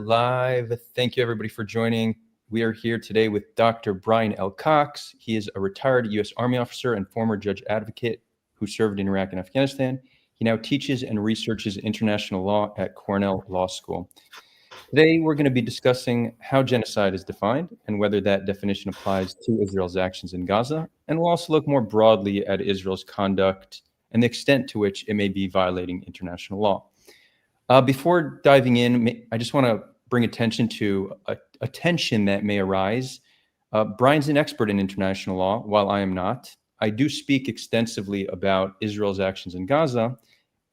live. Thank you, everybody, for joining. We are here today with Dr. Brian L. Cox. He is a retired U.S. Army officer and former judge advocate who served in Iraq and Afghanistan. He now teaches and researches international law at Cornell Law School. Today, we're going to be discussing how genocide is defined and whether that definition applies to Israel's actions in Gaza. And we'll also look more broadly at Israel's conduct and the extent to which it may be violating international law. Before diving in, I just want to bring attention to a tension that may arise. Brian's an expert in international law, while I am not. I do speak extensively about Israel's actions in Gaza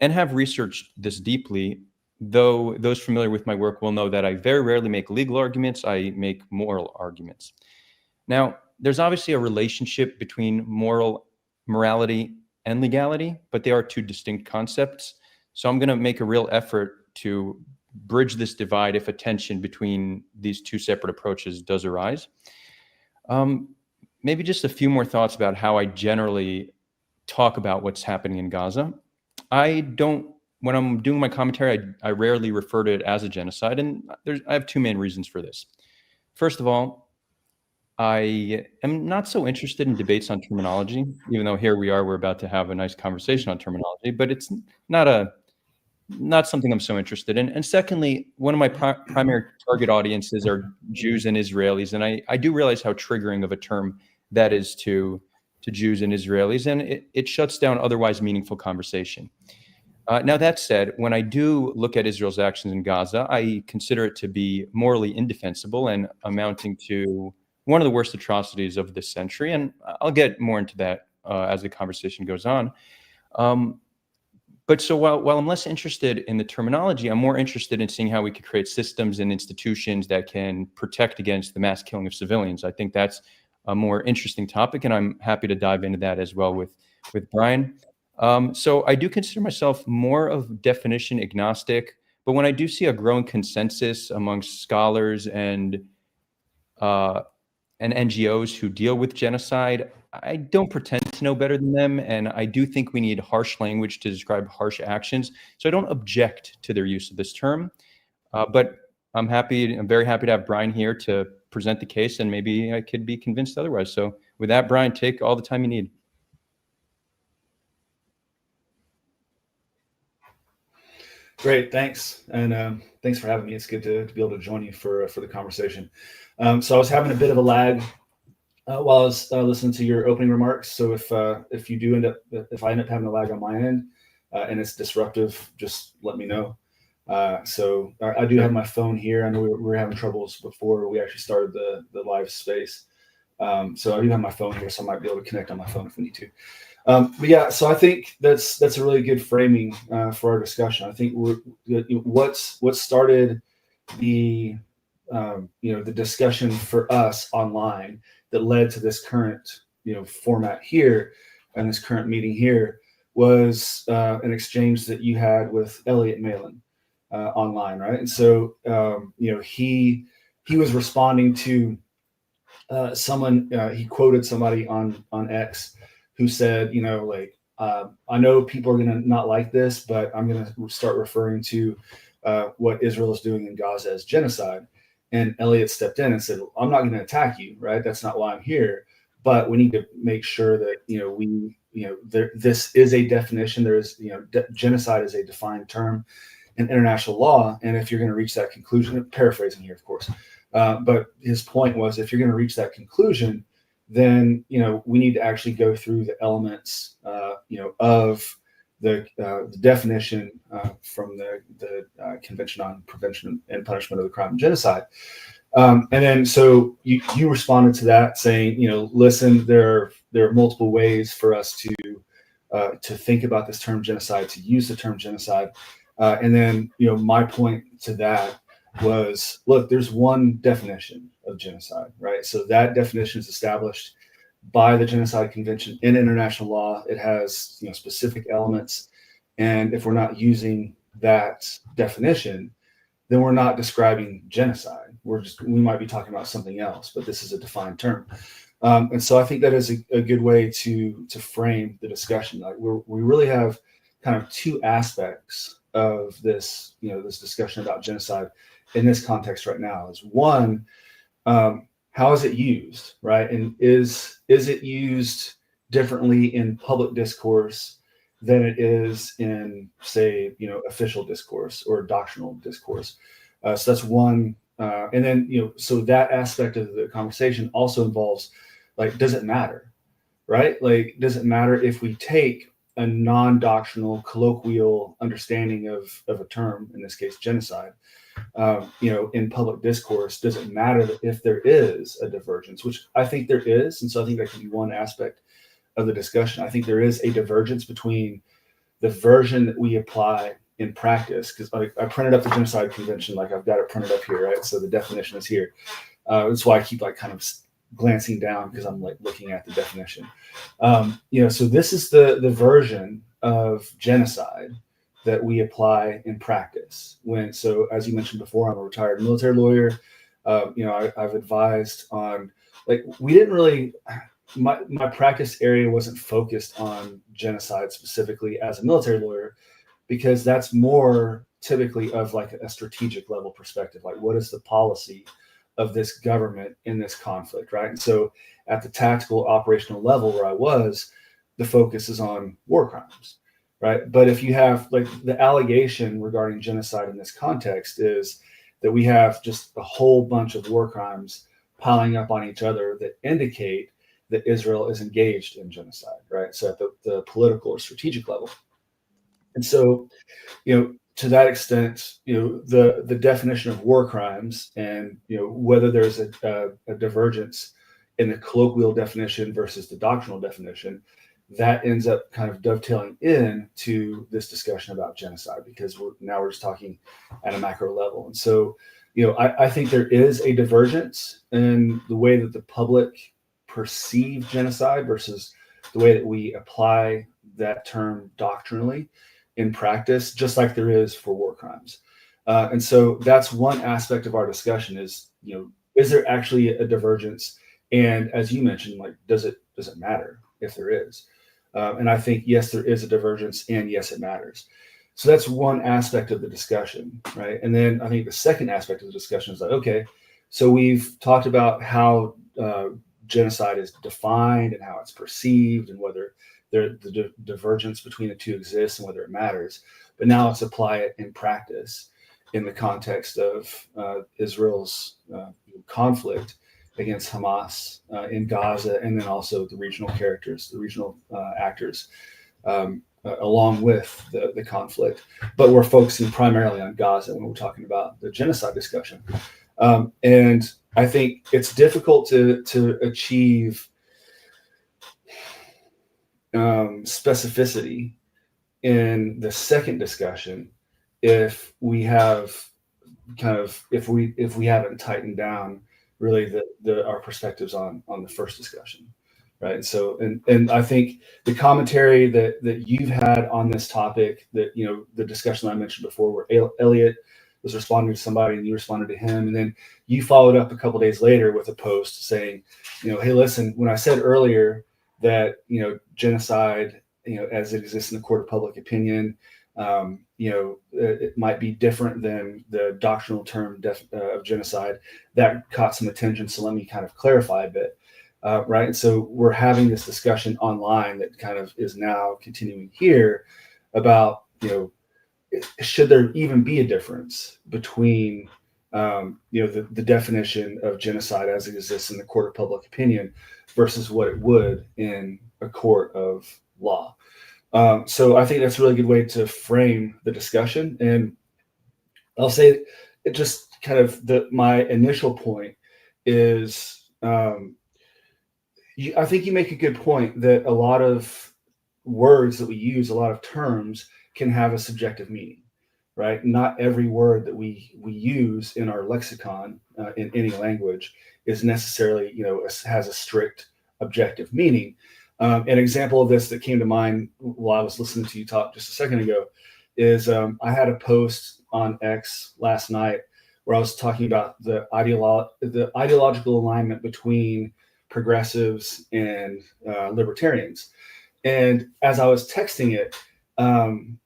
and have researched this deeply, though those familiar with my work will know that I very rarely make legal arguments, I make moral arguments. Now, there's obviously a relationship between morality and legality, but they are two distinct concepts. So I'm going to make a real effort to bridge this divide if a tension between these two separate approaches does arise. Maybe just a few more thoughts about how I generally talk about what's happening in Gaza. When I'm doing my commentary, I rarely refer to it as a genocide, and I have two main reasons for this. First of all, I am not so interested in debates on terminology, even though here we're about to have a nice conversation on terminology, but it's not something I'm so interested in. And secondly, one of my primary target audiences are Jews and Israelis, and I do realize how triggering of a term that is to Jews and Israelis, and it shuts down otherwise meaningful conversation. Now, that said, when I do look at Israel's actions in Gaza, I consider it to be morally indefensible and amounting to one of the worst atrocities of this century, and I'll get more into that as the conversation goes on. But so while I'm less interested in the terminology, I'm more interested in seeing how we could create systems and institutions that can protect against the mass killing of civilians. I think that's a more interesting topic, and I'm happy to dive into that as well with Brian. So I do consider myself more of definition agnostic, but when I do see a growing consensus amongst scholars and NGOs who deal with genocide, I don't pretend to know better than them, and I do think we need harsh language to describe harsh actions. So I don't object to their use of this term, but I'm very happy to have Brian here to present the case, and maybe I could be convinced otherwise. So with that, Brian, take all the time you need. Great, thanks, and thanks for having me. It's good to be able to join you for the conversation. So I was having a bit of a lag while I was listening to your opening remarks. So if I end up having a lag on my end and it's disruptive, just let me know. So I do have my phone here. I know we were having troubles before we actually started the live space. So I do have my phone here, so I might be able to connect on my phone if we need to. But yeah, so I think that's a really good framing for our discussion. I think what started the the discussion for us online that led to this current format here and this current meeting here was an exchange that you had with Elliot Malin online, right? And so he was responding to someone. He quoted somebody on X who said, I know people are going to not like this, but I'm going to start referring to what Israel is doing in Gaza as genocide. And Elliot stepped in and said, well, I'm not going to attack you, right? That's not why I'm here. But we need to make sure that, this is a definition. There is, genocide is a defined term in international law. And if you're going to reach that conclusion, paraphrasing here, of course, but his point was, if you're going to reach that conclusion, then, we need to actually go through the elements, of the definition from the Convention on Prevention and Punishment of the Crime of Genocide. And then so you responded to that saying, listen, there are multiple ways for us to think about this term genocide, to use the term genocide. And then, my point to that was, look, there's one definition of genocide, right? So that definition is established by the Genocide Convention in international law. It has specific elements, and if we're not using that definition, then we're not describing genocide. We might be talking about something else, but this is a defined term. And so I think that is a good way to frame the discussion. Like we really have kind of two aspects of this, this discussion about genocide. in this context right now is one, how is it used, right? And is it used differently in public discourse than it is in, say, official discourse or doctrinal discourse? So that's one. And then, so that aspect of the conversation also involves, like, does it matter, right? Like, does it matter if we take a non-doctrinal, colloquial understanding of a term, in this case, genocide, in public discourse? Does it matter if there is a divergence, which I think there is? And so I think that can be one aspect of the discussion. I think there is a divergence between the version that we apply in practice, because I printed up the Genocide Convention, like I've got it printed up here, right? So the definition is here. That's why I keep like kind of glancing down, because I'm like looking at the definition. So this is the version of genocide that we apply in practice. So as you mentioned before, I'm a retired military lawyer. I've advised on, like, we didn't really, my practice area wasn't focused on genocide specifically as a military lawyer, because that's more typically of like a strategic level perspective. Like, what is the policy of this government in this conflict, right? And so at the tactical operational level where I was, the focus is on war crimes, right? But if you have, like, the allegation regarding genocide in this context is that we have just a whole bunch of war crimes piling up on each other that indicate that Israel is engaged in genocide, right? So at the political or strategic level. And so, to that extent, the definition of war crimes and, whether there's a divergence in the colloquial definition versus the doctrinal definition, that ends up kind of dovetailing into this discussion about genocide, because we're just talking at a macro level. And so, I think there is a divergence in the way that the public perceive genocide versus the way that we apply that term doctrinally in practice, just like there is for war crimes. And so that's one aspect of our discussion is, is there actually a divergence? And as you mentioned, like, does it matter if there is? And I think, yes, there is a divergence, and yes, it matters. So that's one aspect of the discussion, right? And then I think the second aspect of the discussion is like, okay, so we've talked about how genocide is defined and how it's perceived and whether the divergence between the two exists and whether it matters. But now let's apply it in practice in the context of Israel's conflict against Hamas in Gaza, and then also the regional actors, along with the conflict. But we're focusing primarily on Gaza when we're talking about the genocide discussion. And I think it's difficult to achieve specificity in the second discussion if we haven't tightened down really our perspectives on the first discussion, right? So and I think the commentary that you've had on this topic, that the discussion I mentioned before, where Elliot was responding to somebody and you responded to him, and then you followed up a couple days later with a post saying, hey, listen, when I said earlier that genocide, as it exists in the court of public opinion, it might be different than the doctrinal term of genocide, that caught some attention. So let me kind of clarify a bit, right? And so we're having this discussion online that kind of is now continuing here about, should there even be a difference between, the definition of genocide as it exists in the court of public opinion versus what it would in a court of law. So I think that's a really good way to frame the discussion. And I'll say it just kind of my initial point is, I think you make a good point that a lot of words that we use, a lot of terms, can have a subjective meaning, right? Not every word that we use in our lexicon in any language is necessarily, has a strict objective meaning. An example of this that came to mind while I was listening to you talk just a second ago is I had a post on X last night where I was talking about the ideological alignment between progressives and libertarians. And as I was texting it,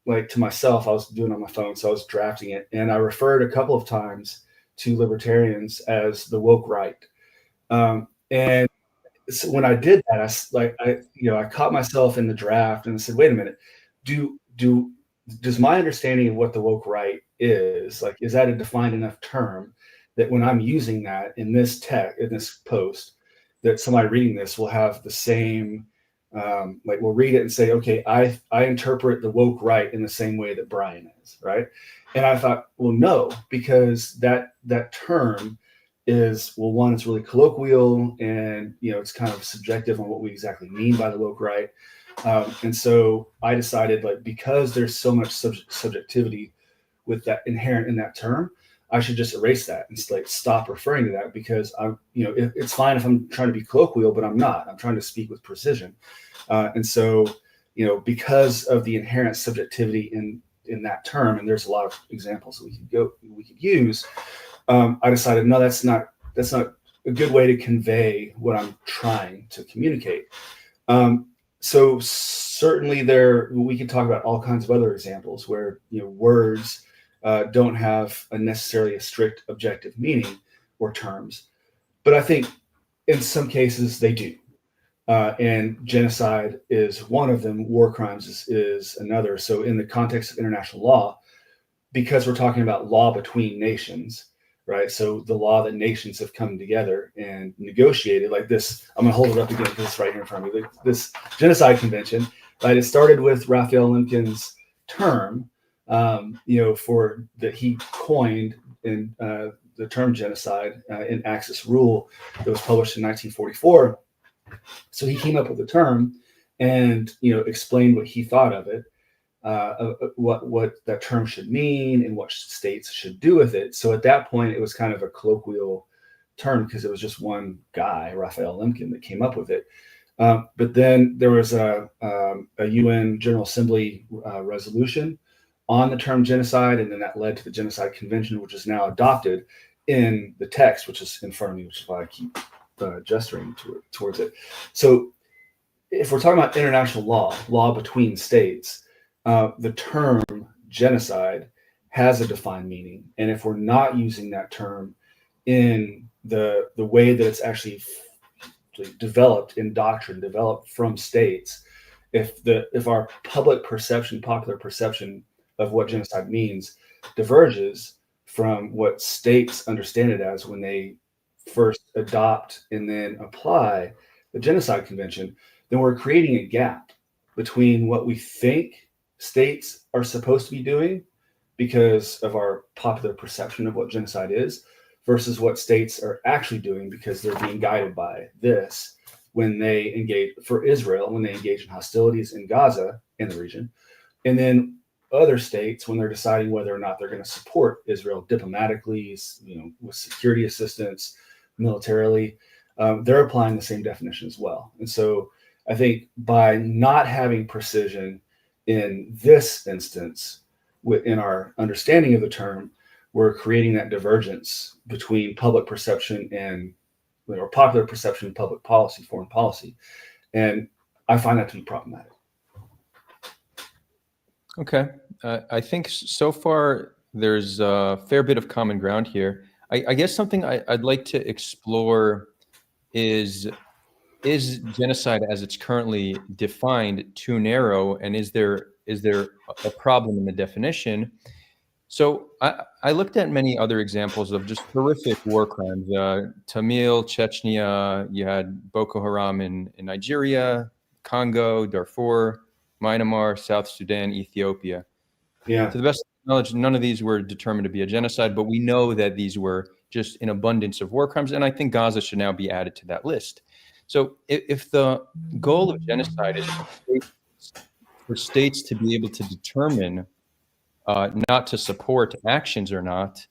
like to myself, I was doing it on my phone, so I was drafting it, and I referred a couple of times to libertarians as the woke right. And so when I did that, I caught myself in the draft and said, wait a minute, does my understanding of what the woke right is, like, is that a defined enough term that when I'm using that in this in this post, that somebody reading this will have the same, like, will read it and say, okay, I interpret the woke right in the same way that Brian is, right? And I thought, well, no, because that term is, well, one, it's really colloquial, and it's kind of subjective on what we exactly mean by the woke right. And so I decided, like, because there's so much subjectivity with that inherent in that term, I should just erase that and like stop referring to that, because it's fine if I'm trying to be colloquial, but I'm not. I'm trying to speak with precision. And so, because of the inherent subjectivity in that term, and there's a lot of examples that we could use, I decided, no, that's not a good way to convey what I'm trying to communicate. So certainly we can talk about all kinds of other examples where words don't have necessarily a strict objective meaning or terms, but I think in some cases they do. And genocide is one of them. War crimes is another. So in the context of international law, because we're talking about law between nations, right? So the law that nations have come together and negotiated, like this, I'm gonna hold it up again because it's right here in front of me. This Genocide Convention, right? It started with Raphael Lemkin's term, for that he coined in the term genocide in Axis Rule that was published in 1944. So he came up with the term and explained what he thought of it. What that term should mean and what states should do with it. So at that point, it was kind of a colloquial term because it was just one guy, Raphael Lemkin, that came up with it. But then there was a UN General Assembly resolution on the term genocide, and then that led to the Genocide Convention, which is now adopted in the text, which is in front of me, which is why I keep gesturing towards it. So if we're talking about international law between states, the term genocide has a defined meaning. And if we're not using that term in the way that it's actually developed in doctrine, developed from states, if our popular perception of what genocide means diverges from what states understand it as when they first adopt and then apply the Genocide Convention, then we're creating a gap between what we think states are supposed to be doing because of our popular perception of what genocide is versus what states are actually doing because they're being guided by this when they engage, for Israel, when they engage in hostilities in Gaza in the region, and then other states when they're deciding whether or not they're going to support Israel diplomatically, with security assistance, militarily, they're applying the same definition as well. And so I think by not having precision in this instance, within our understanding of the term, we're creating that divergence between public perception and or popular perception, public policy, foreign policy. And I find that to be problematic. Okay. I think so far there's a fair bit of common ground here. I guess something I'd like to explore is genocide as it's currently defined too narrow, and is there a problem in the definition? So I looked at many other examples of just horrific war crimes. Tamil, Chechnya, you had Boko Haram in Nigeria, Congo, Darfur, Myanmar, South Sudan, Ethiopia. Yeah. To the best of my knowledge, none of these were determined to be a genocide, but we know that these were just an abundance of war crimes, and I think Gaza should now be added to that list. So if the goal of genocide is for states to be able to determine not to support actions or not,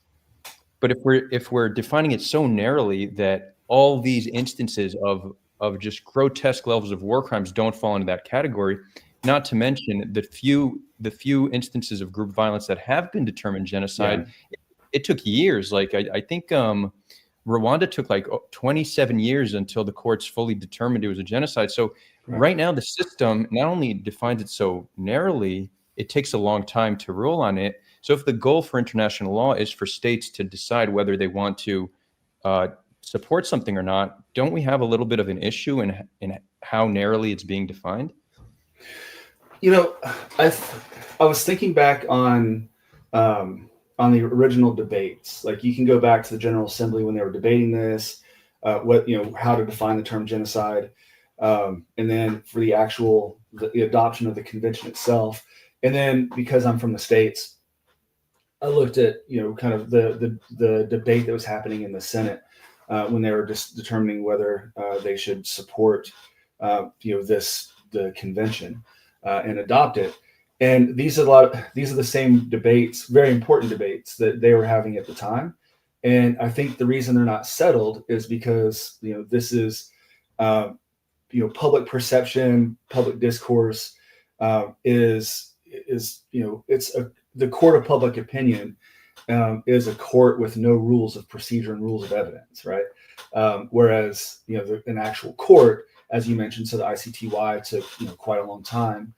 but if we're defining it so narrowly that all these instances of just grotesque levels of war crimes don't fall into that category, not to mention the few instances of group violence that have been determined genocide, it took years. Like I think Rwanda took like 27 years until the courts fully determined it was a genocide. So right now the system not only defines it so narrowly, it takes a long time to rule on it. So if the goal for international law is for states to decide whether they want to support something or not, don't we have a little bit of an issue in how narrowly it's being defined? I was thinking back on the original debates. Like, you can go back to the General Assembly when they were debating this, how to define the term genocide, and then for the actual the adoption of the convention itself. And then, because I'm from the States, I looked at kind of the debate that was happening in the Senate when they were just determining whether they should support the convention and adopt it. And these are the same debates, very important debates that they were having at the time. And I think the reason they're not settled is because this is public perception, public discourse is the court of public opinion is a court with no rules of procedure and rules of evidence, right? Whereas an actual court, as you mentioned, so the ICTY took quite a long time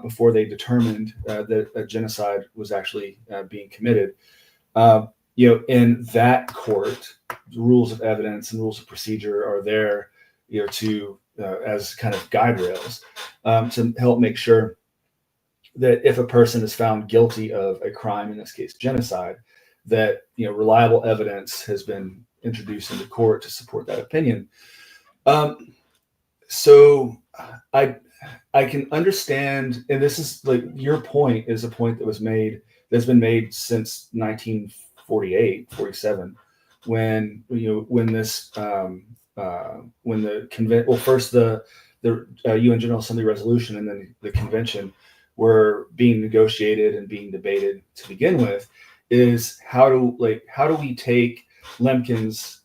before they determined that a genocide was actually being committed. In that court, the rules of evidence and rules of procedure are there, to as kind of guide rails to help make sure that if a person is found guilty of a crime, in this case genocide, that reliable evidence has been introduced into court to support that opinion. So I can understand, and this is like your point is a point that's been made since 1948, 47, when this when the first the UN General Assembly resolution and then the convention were being negotiated and being debated to begin with, is how do we take Lemkin's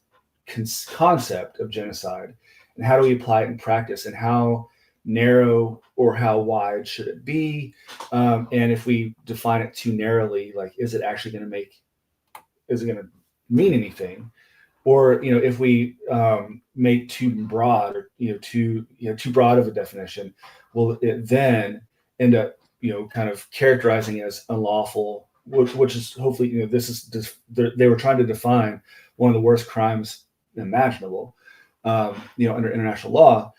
concept of genocide and how do we apply it in practice, and how narrow or how wide should it be? And if we define it too narrowly, like, is it going to mean anything? Or, if we make too broad or, too broad of a definition, will it then end up, kind of characterizing as unlawful, which is hopefully, they were trying to define one of the worst crimes imaginable, under international law.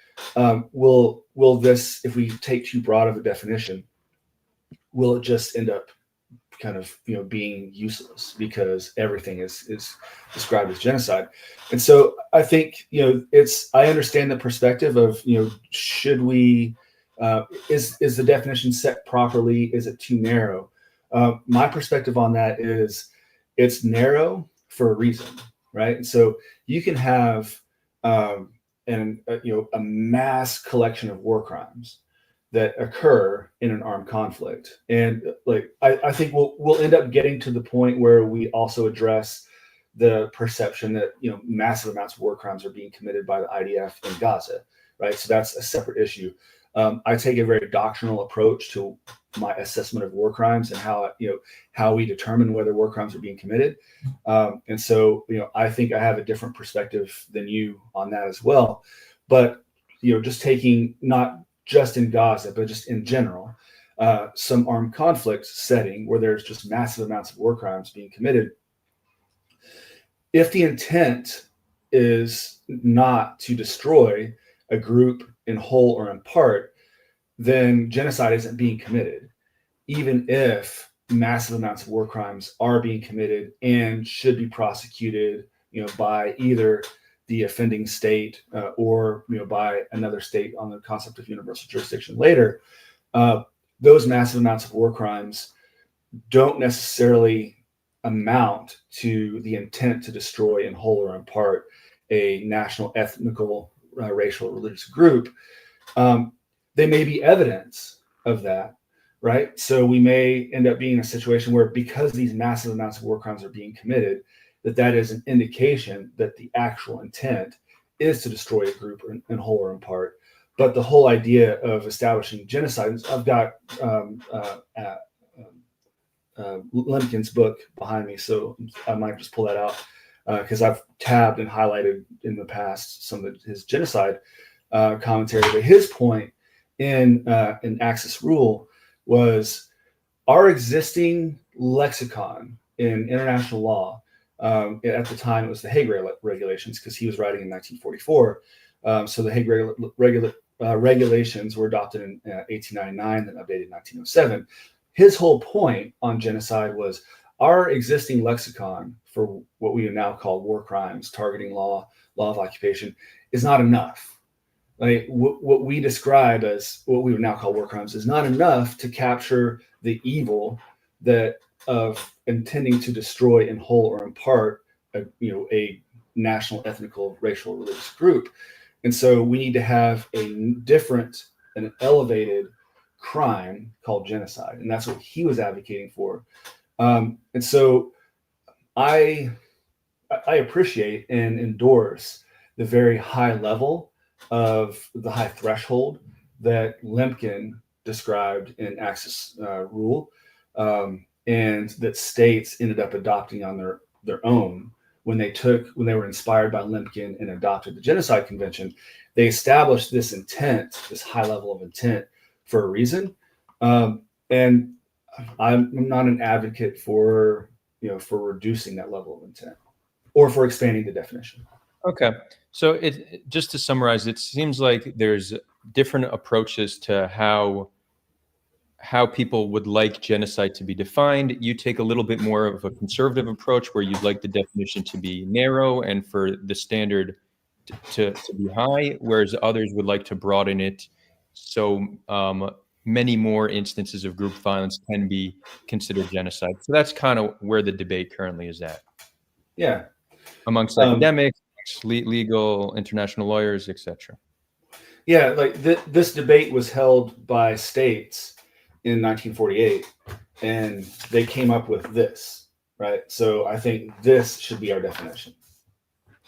Will this, if we take too broad of a definition, will it just end up kind of being useless because everything is described as genocide? And so I think I understand the perspective of should we is the definition set properly? Is it too narrow? My perspective on that is it's narrow for a reason, right? And so you can have a mass collection of war crimes that occur in an armed conflict, and I think we'll end up getting to the point where we also address the perception that massive amounts of war crimes are being committed by the IDF in Gaza, right? So that's a separate issue. I take a very doctrinal approach to my assessment of war crimes and how we determine whether war crimes are being committed. And so, I think I have a different perspective than you on that as well. But, just taking not just in Gaza, but just in general, some armed conflict setting where there's just massive amounts of war crimes being committed. If the intent is not to destroy a group in whole or in part, then genocide isn't being committed, even if massive amounts of war crimes are being committed and should be prosecuted, by either the offending state or by another state on the concept of universal jurisdiction later. Those massive amounts of war crimes don't necessarily amount to the intent to destroy in whole or in part a national, ethnical, racial, religious group. They may be evidence of that, right? So we may end up being in a situation where, because these massive amounts of war crimes are being committed, that is an indication that the actual intent is to destroy a group in whole or in part. But the whole idea of establishing genocide, I've got Lemkin's book behind me, so I might just pull that out because I've tabbed and highlighted in the past some of his genocide commentary. But his point in Axis Rule was our existing lexicon in international law. At the time, it was the Hague regulations, because he was writing in 1944. So the Hague regulations were adopted in 1899, then updated in 1907. His whole point on genocide was our existing lexicon for what we now call war crimes, targeting law, law of occupation, is not enough. Like what we describe as what we would now call war crimes is not enough to capture the evil that of intending to destroy in whole or in part a national, ethnical, racial, religious group. And so we need to have a different, an elevated crime called genocide. And that's what he was advocating for. And so I appreciate and endorse the very high level of the high threshold that Lemkin described in Axis Rule, and that states ended up adopting on their own when they were inspired by Lemkin and adopted the Genocide Convention. They established this intent, this high level of intent, for a reason. And I'm not an advocate for reducing that level of intent or for expanding the definition. Okay. So just to summarize, it seems like there's different approaches to how people would like genocide to be defined. You take a little bit more of a conservative approach where you'd like the definition to be narrow and for the standard to be high, whereas others would like to broaden it so many more instances of group violence can be considered genocide. So that's kind of where the debate currently is at. Yeah. Amongst academics, legal, international lawyers, etc. Yeah, like this debate was held by states in 1948, and they came up with this, right? So I think this should be our definition.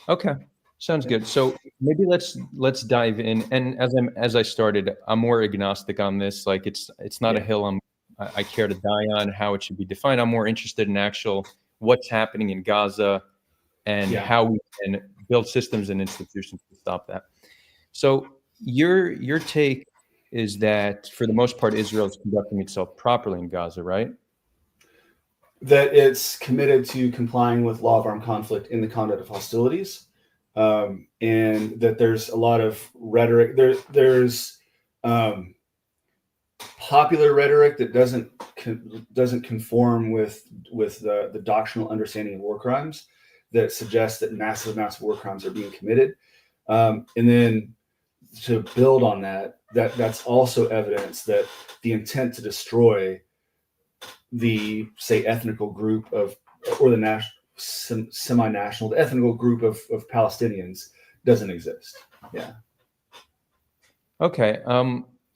Okay, sounds good. So maybe let's dive in. And as I started, I'm more agnostic on this. Like it's not a hill I care to die on how it should be defined. I'm more interested in actual what's happening in Gaza and how we can build systems and institutions to stop that. So your take is that for the most part, Israel is conducting itself properly in Gaza, right? That it's committed to complying with law of armed conflict in the conduct of hostilities, and that there's a lot of rhetoric. There's popular rhetoric that doesn't conform with the doctrinal understanding of war crimes that suggests that massive amounts of war crimes are being committed, and then to build on that's also evidence that the intent to destroy the, say, ethnical group or the semi-national, the ethnical group of Palestinians doesn't exist. Yeah. Okay.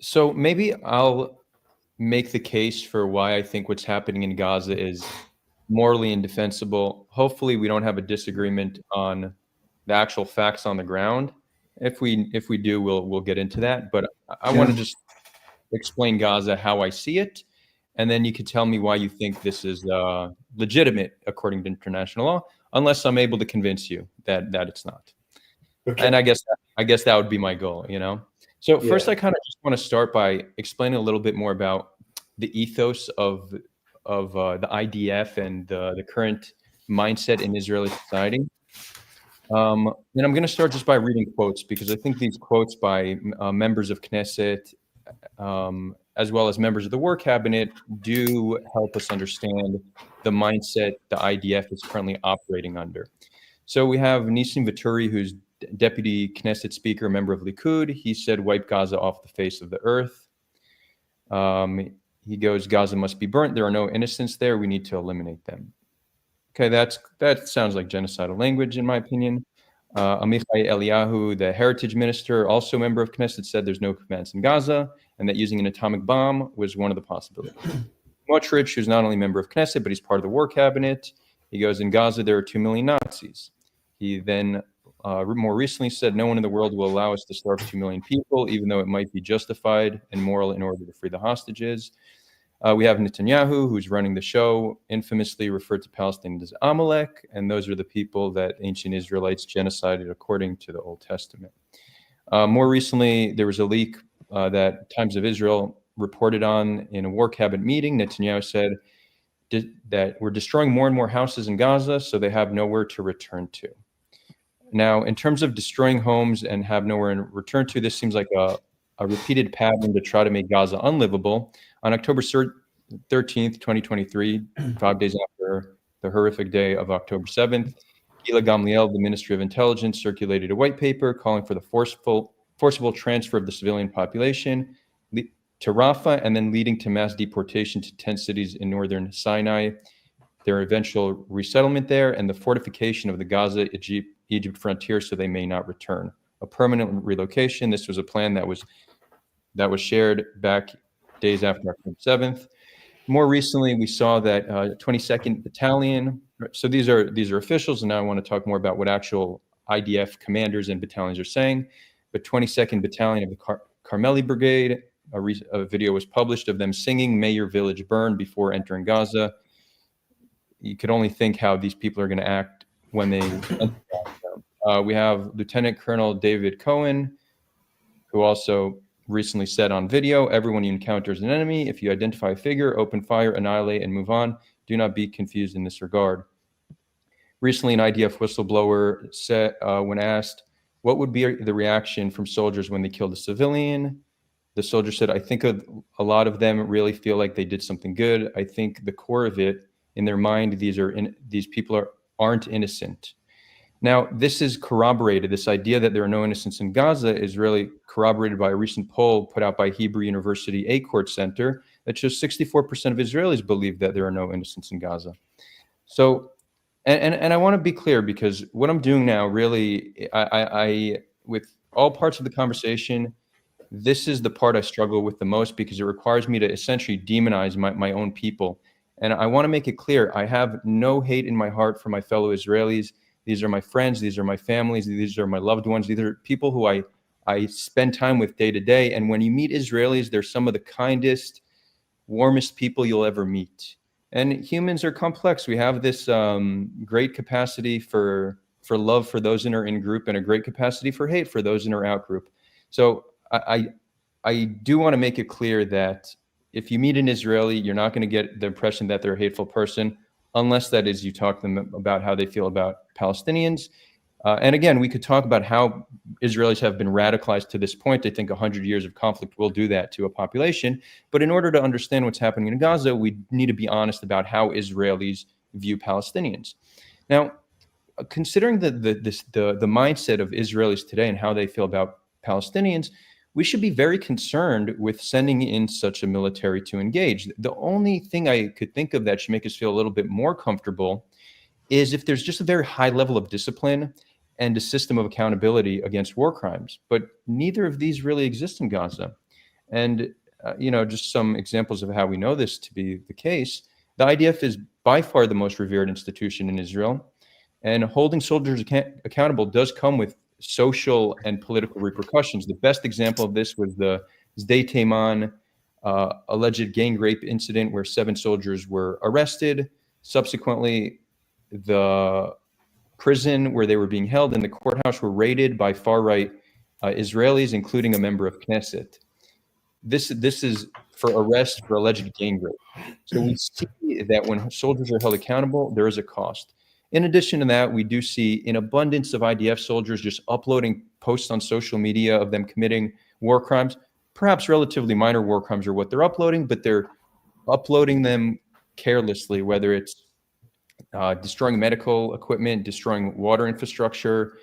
So maybe I'll make the case for why I think what's happening in Gaza is morally indefensible. Hopefully we don't have a disagreement on the actual facts on the ground. If we do, we'll get into that. But I want to just explain Gaza how I see it, and then you could tell me why you think this is legitimate according to international law, unless I'm able to convince you that it's not. Okay. And I guess that would be my goal, So first, I kind of just want to start by explaining a little bit more about the ethos of the IDF and the current mindset in Israeli society. And I'm going to start just by reading quotes, because I think these quotes by members of Knesset, as well as members of the War Cabinet, do help us understand the mindset the IDF is currently operating under. So we have Nissim Vaturi, who's Deputy Knesset Speaker, member of Likud. He said, "Wipe Gaza off the face of the earth." He goes, "Gaza must be burnt. There are no innocents there. We need to eliminate them." Okay, that sounds like genocidal language, in my opinion. Amichai Eliyahu, the heritage minister, also a member of Knesset, said there's no commands in Gaza and that using an atomic bomb was one of the possibilities. Smotrich, who's not only a member of Knesset, but he's part of the War Cabinet, he goes, "In Gaza, there are 2 million Nazis." He then more recently said, "No one in the world will allow us to starve 2 million people, even though it might be justified and moral in order to free the hostages." We have Netanyahu, who's running the show, infamously referred to Palestinians as Amalek, and those are the people that ancient Israelites genocided according to the Old Testament. More recently, there was a leak that Times of Israel reported on in a War Cabinet meeting. Netanyahu said, that we're destroying more and more houses in Gaza, so they have nowhere to return to. Now, in terms of destroying homes and have nowhere to return to, this seems like a repeated pattern to try to make Gaza unlivable. On October 13th, 2023, 5 days after the horrific day of October 7th, Gila Gamliel, the Ministry of Intelligence, circulated a white paper calling for the forcible transfer of the civilian population to Rafah, and then leading to mass deportation to 10 cities in northern Sinai, their eventual resettlement there, and the fortification of the Gaza-Egypt frontier so they may not return. A permanent relocation. This was a plan that was shared back days after October 7th. More recently, we saw that 22nd Battalion. So these are officials, and now I want to talk more about what actual IDF commanders and battalions are saying. But 22nd Battalion of the Carmeli Brigade, a video was published of them singing "May Your Village Burn" before entering Gaza. You could only think how these people are going to act when they enter Gaza. We have Lieutenant Colonel David Cohen, who also recently said on video, "Everyone you encounter is an enemy. If you identify a figure, open fire, annihilate, and move on. Do not be confused in this regard." Recently, an IDF whistleblower said, when asked, what would be the reaction from soldiers when they killed a civilian? The soldier said, "I think a lot of them really feel like they did something good. I think the core of it, in their mind, these people aren't innocent." Now, this is corroborated. This idea that there are no innocents in Gaza is really corroborated by a recent poll put out by Hebrew University A-Court Center that shows 64% of Israelis believe that there are no innocents in Gaza. So, and I want to be clear, because what I'm doing now, really, I with all parts of the conversation, this is the part I struggle with the most, because it requires me to essentially demonize my own people. And I want to make it clear, I have no hate in my heart for my fellow Israelis. These are my friends. These are my families. These are my loved ones. These are people who I spend time with day to day. And when you meet Israelis, they're some of the kindest, warmest people you'll ever meet. And humans are complex. We have this great capacity for love for those in our in-group, and a great capacity for hate for those in our out-group. So I do want to make it clear that if you meet an Israeli, you're not going to get the impression that they're a hateful person, unless that is you talk to them about how they feel about Palestinians. And again, we could talk about how Israelis have been radicalized to this point. I think 100 years of conflict will do that to a population. But in order to understand what's happening in Gaza, we need to be honest about how Israelis view Palestinians. Now, considering the mindset of Israelis today and how they feel about Palestinians, we should be very concerned with sending in such a military to engage. The only thing I could think of that should make us feel a little bit more comfortable is if there's just a very high level of discipline and a system of accountability against war crimes. But neither of these really exist in Gaza. And, just some examples of how we know this to be the case. The IDF is by far the most revered institution in Israel. And holding soldiers accountable does come with social and political repercussions. The best example of this was the Sde Teiman alleged gang rape incident, where 7 soldiers were arrested. Subsequently, the prison where they were being held and the courthouse were raided by far-right Israelis, including a member of Knesset. This is for arrest for alleged gang rape. So we see that when soldiers are held accountable, there is a cost. In addition to that, we do see an abundance of IDF soldiers just uploading posts on social media of them committing war crimes. Perhaps relatively minor war crimes are what they're uploading, but they're uploading them carelessly, whether it's destroying medical equipment, destroying water infrastructure,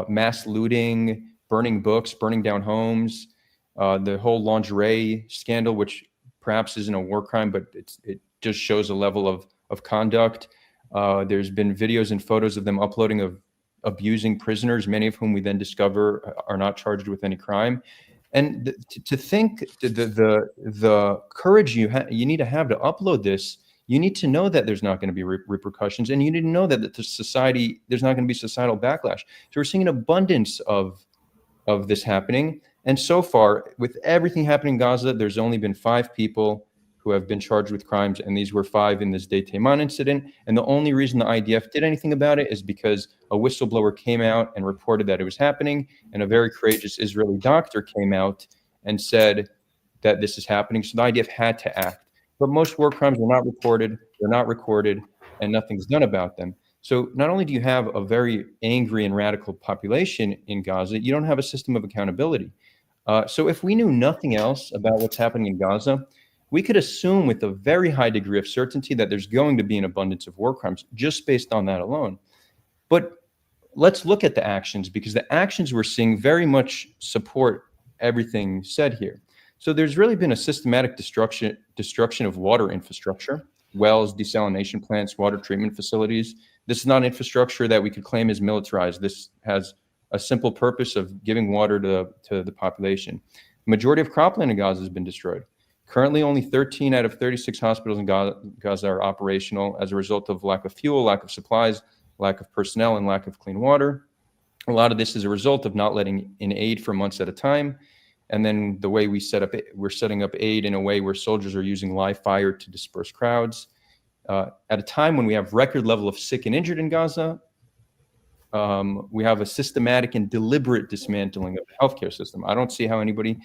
mass looting, burning books, burning down homes, the whole lingerie scandal, which perhaps isn't a war crime, but it just shows a level of conduct. There's been videos and photos of them uploading of abusing prisoners, many of whom we then discover are not charged with any crime. And to think the courage you need to have to upload this, you need to know that there's not going to be repercussions, and you need to know that there's not going to be societal backlash. So we're seeing an abundance of this happening. And so far, with everything happening in Gaza, there's only been 5 people who have been charged with crimes, and these were 5 in this Sde Teiman incident. And the only reason the IDF did anything about it is because a whistleblower came out and reported that it was happening, and a very courageous Israeli doctor came out and said that this is happening. So the IDF had to act. but most war crimes are not reported, they're not recorded, and nothing's done about them. So not only do you have a very angry and radical population in Gaza, you don't have a system of accountability. So if we knew nothing else about what's happening in Gaza, we could assume with a very high degree of certainty that there's going to be an abundance of war crimes just based on that alone. But let's look at the actions, because the actions we're seeing very much support everything said here. So there's really been a systematic destruction of water infrastructure, wells, desalination plants, water treatment facilities. This is not infrastructure that we could claim is militarized. This has a simple purpose of giving water to the population. The majority of cropland in Gaza has been destroyed. Currently, only 13 out of 36 hospitals in Gaza are operational as a result of lack of fuel, lack of supplies, lack of personnel, and lack of clean water. A lot of this is a result of not letting in aid for months at a time. And then the way we're setting up aid in a way where soldiers are using live fire to disperse crowds. At a time when we have record level of sick and injured in Gaza, we have a systematic and deliberate dismantling of the healthcare system. I don't see how anybody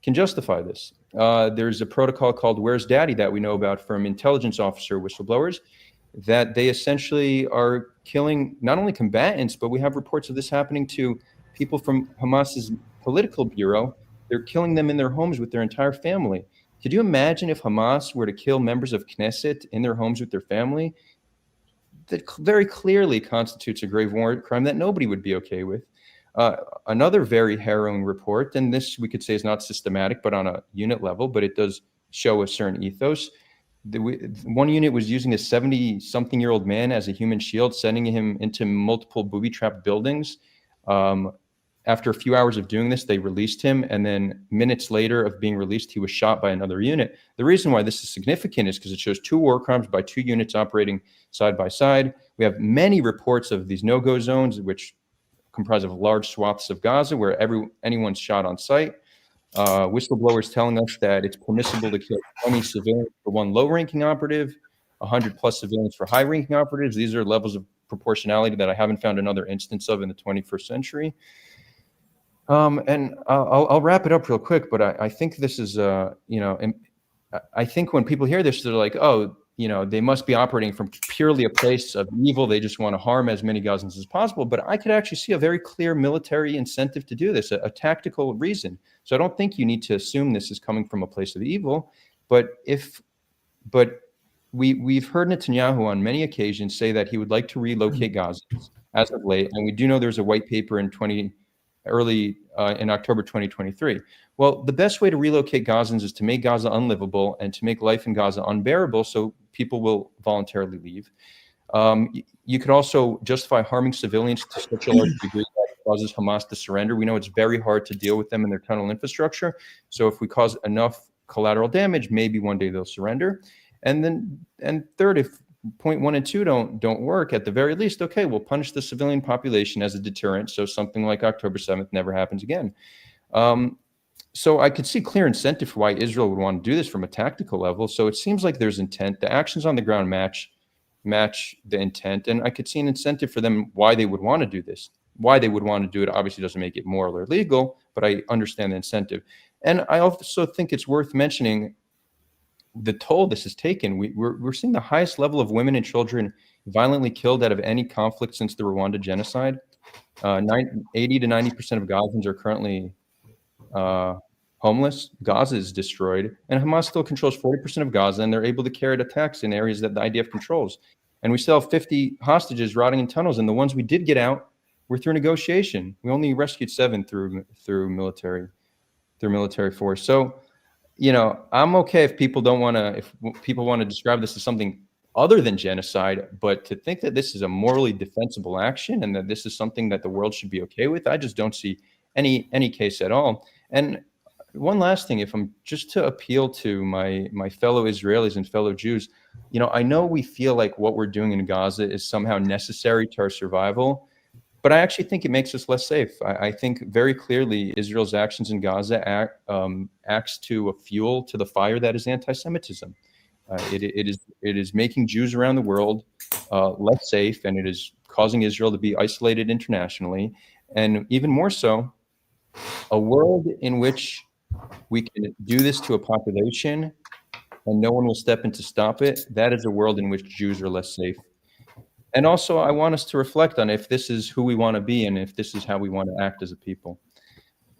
can justify this. There's a protocol called Where's Daddy that we know about from intelligence officer whistleblowers, that they essentially are killing not only combatants, but we have reports of this happening to people from Hamas's political bureau. They're killing them in their homes with their entire family. Could you imagine if Hamas were to kill members of Knesset in their homes with their family? That very clearly constitutes a grave war crime that nobody would be okay with. Another very harrowing report, and this we could say is not systematic, but on a unit level, but it does show a certain ethos. One unit was using a 70-something-year-old man as a human shield, sending him into multiple booby-trapped buildings. After a few hours of doing this, they released him, and then minutes later of being released, he was shot by another unit. The reason why this is significant is because it shows two war crimes by two units operating side by side. We have many reports of these no-go zones, which comprise of large swaths of Gaza where anyone's shot on sight. Whistleblowers telling us that it's permissible to kill 20 civilians for one low-ranking operative, 100 plus civilians for high-ranking operatives. These are levels of proportionality that I haven't found another instance of in the 21st century. And I'll wrap it up real quick, but I think this is, I think when people hear this, they're like, oh, they must be operating from purely a place of evil. They just want to harm as many Gazans as possible. But I could actually see a very clear military incentive to do this, a tactical reason. So I don't think you need to assume this is coming from a place of evil. But we've heard Netanyahu on many occasions say that he would like to relocate Gazans as of late. And we do know there's a white paper in October 2023. Well, the best way to relocate Gazans is to make Gaza unlivable and to make life in Gaza unbearable so people will voluntarily leave. You could also justify harming civilians to such a large degree that it causes Hamas to surrender. We know it's very hard to deal with them and their tunnel infrastructure. So if we cause enough collateral damage, maybe one day they'll surrender. And third, if point 1 and 2 don't work, at the very least, okay, we'll punish the civilian population as a deterrent, so something like October 7th never happens again. So I could see clear incentive for why Israel would want to do this from a tactical level. So it seems like there's intent. The actions on the ground match the intent, and I could see an incentive for them why they would want to do this. Why they would want to do it obviously doesn't make it moral or legal, but I understand the incentive. And I also think it's worth mentioning the toll this has taken. We're seeing the highest level of women and children violently killed out of any conflict since the Rwanda genocide. 80 to 90% of Gazans are currently homeless. Gaza is destroyed, and Hamas still controls 40% of Gaza, and they're able to carry out attacks in areas that the IDF controls. And we still have 50 hostages rotting in tunnels, and the ones we did get out were through negotiation. We only rescued 7 through military force. So, I'm okay if people want to describe this as something other than genocide, but to think that this is a morally defensible action and that this is something that the world should be okay with, I just don't see any case at all. And one last thing, if I'm just to appeal to my fellow Israelis and fellow Jews, I know we feel like what we're doing in Gaza is somehow necessary to our survival, but I actually think it makes us less safe. I think very clearly Israel's actions in Gaza acts to a fuel to the fire that is anti-Semitism. It is making Jews around the world less safe, and it is causing Israel to be isolated internationally. And even more so, a world in which we can do this to a population and no one will step in to stop it, that is a world in which Jews are less safe. And also, I want us to reflect on if this is who we want to be and if this is how we want to act as a people.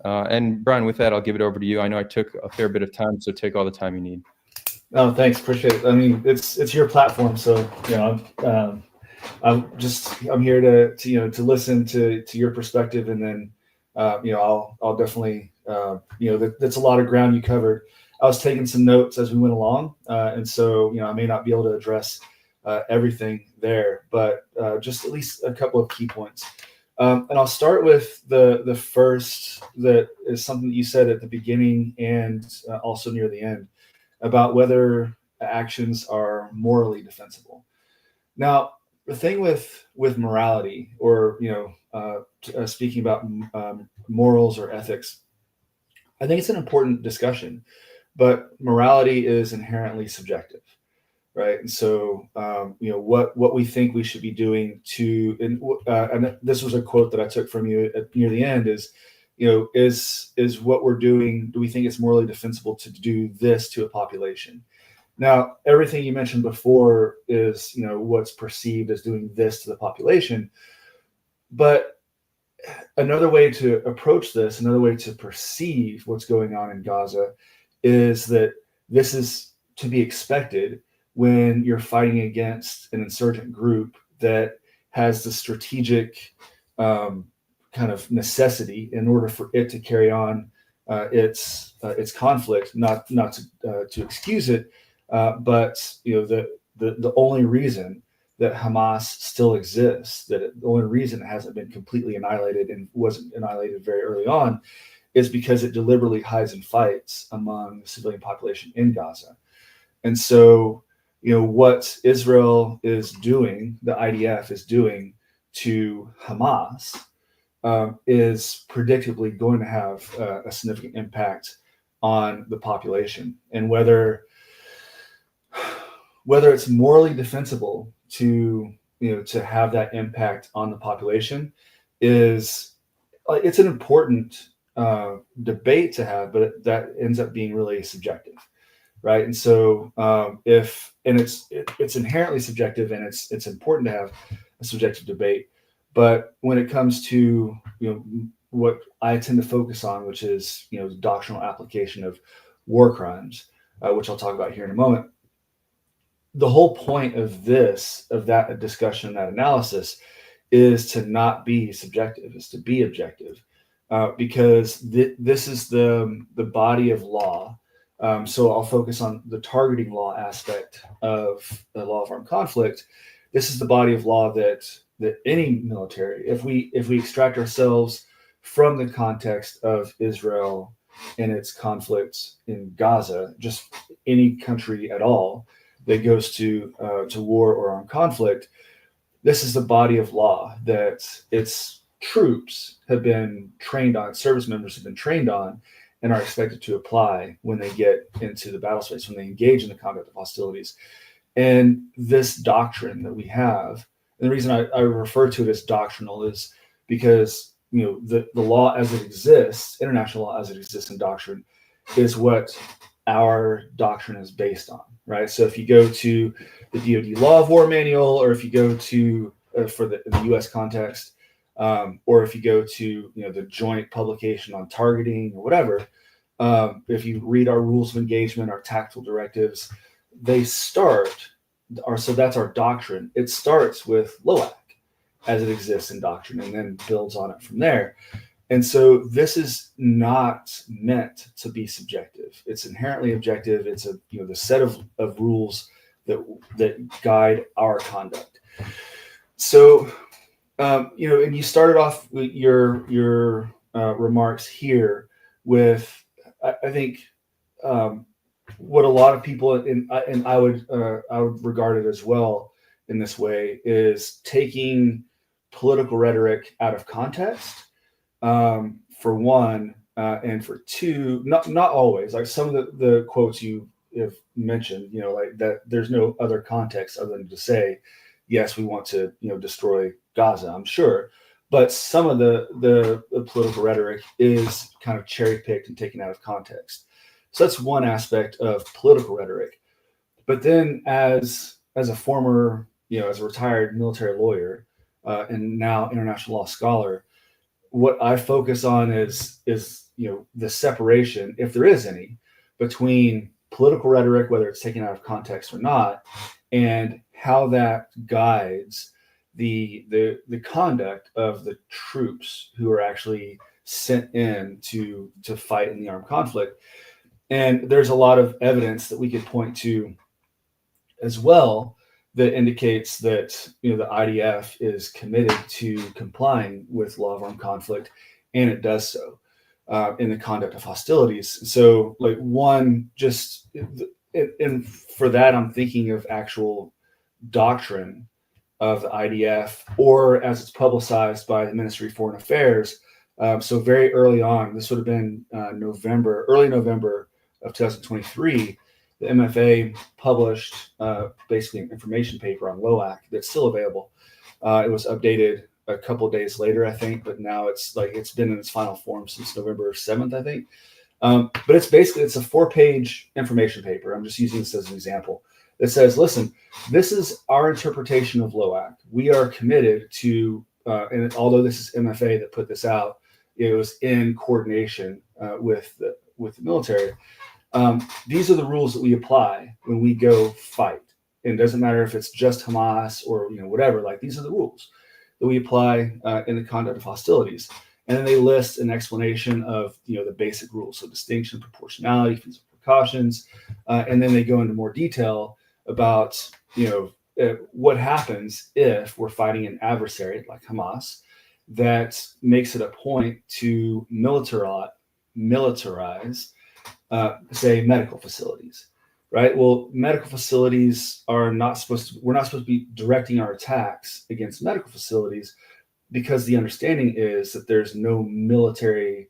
And Brian, with that, I'll give it over to you. I know I took a fair bit of time, so take all the time you need. Oh, thanks. Appreciate it. I mean, it's your platform, so I'm here to listen to your perspective, and then I'll definitely that's a lot of ground you covered. I was taking some notes as we went along, and so I may not be able to address everything there, but just at least a couple of key points. And I'll start with the first, that is something that you said at the beginning and also near the end, about whether actions are morally defensible. Now, the thing with morality, or speaking about morals or ethics, I think it's an important discussion, but morality is inherently subjective, right? And so what we think we should be doing to, and this was a quote that I took from you near the end, is is what we're doing, do we think it's morally defensible to do this to a population? Now, everything you mentioned before is what's perceived as doing this to the population, but another way to approach this, another way to perceive what's going on in Gaza, is that this is to be expected when you're fighting against an insurgent group that has the strategic kind of necessity in order for it to carry on its conflict, not to excuse it, but the only reason that Hamas still exists, the only reason it hasn't been completely annihilated and wasn't annihilated very early on, is because it deliberately hides and fights among the civilian population in Gaza. And so, what Israel is doing, the IDF is doing to Hamas, is predictably going to have a significant impact on the population. And whether it's morally defensible to have that impact on the population it's an important debate to have, but that ends up being really subjective, right? And so it's inherently subjective, and it's important to have a subjective debate. But when it comes to what I tend to focus on, which is the doctrinal application of war crimes, which I'll talk about here in a moment, the whole point of that discussion, that analysis, is to not be subjective, is to be objective, because this is the body of law. So I'll focus on the targeting law aspect of the law of armed conflict. This is the body of law that any military, if we extract ourselves from the context of Israel and its conflicts in Gaza, just any country at all that goes to war or armed conflict, this is the body of law that its troops have been trained on, service members have been trained on, and are expected to apply when they get into the battle space, when they engage in the conduct of hostilities. And this doctrine that we have, and the reason I refer to it as doctrinal is because the law as it exists, international law as it exists in doctrine, is what our doctrine is based on, right? So if you go to the DoD Law of War Manual, or if you go to for the U.S. context, or if you go to the joint publication on targeting or whatever, if you read our rules of engagement, our tactical directives, they start. So that's our doctrine. It starts with LOAC as it exists in doctrine, and then builds on it from there. And so this is not meant to be subjective. It's inherently objective. It's the set of rules that guide our conduct. So, and you started off your remarks here with, I think, what a lot of people, and I would regard it as well in this way, is taking political rhetoric out of context. For one, and for two, not always. Like some of the quotes you have mentioned, like that there's no other context other than to say, yes, we want to, destroy Gaza, I'm sure. But some of the political rhetoric is kind of cherry picked and taken out of context. So that's one aspect of political rhetoric. But then as a former, as a retired military lawyer, and now international law scholar, what I focus on is the separation, if there is any, between political rhetoric, whether it's taken out of context or not, and how that guides the conduct of the troops who are actually sent in to fight in the armed conflict. And there's a lot of evidence that we could point to as well that indicates that the IDF is committed to complying with law of armed conflict, and it does so in the conduct of hostilities. So, like and for that, I'm thinking of actual doctrine of the IDF, or as it's publicized by the Ministry of Foreign Affairs. So very early on, this would have been early November of 2023. The MFA published basically an information paper on LOAC that's still available. It was updated a couple of days later, I think, but now it's been in its final form since November 7th, I think. But it's a 4-page information paper. I'm just using this as an example. It says, listen, this is our interpretation of LOAC. We are committed to, and although this is MFA that put this out, it was in coordination with the military. These are the rules that we apply when we go fight. And it doesn't matter if it's just Hamas or whatever. Like, these are the rules that we apply in the conduct of hostilities. And then they list an explanation of the basic rules, so distinction, proportionality, feasible precautions, and then they go into more detail about what happens if we're fighting an adversary like Hamas that makes it a point to militarize say medical facilities, right? Well, medical facilities we're not supposed to be directing our attacks against medical facilities, because the understanding is that there's no military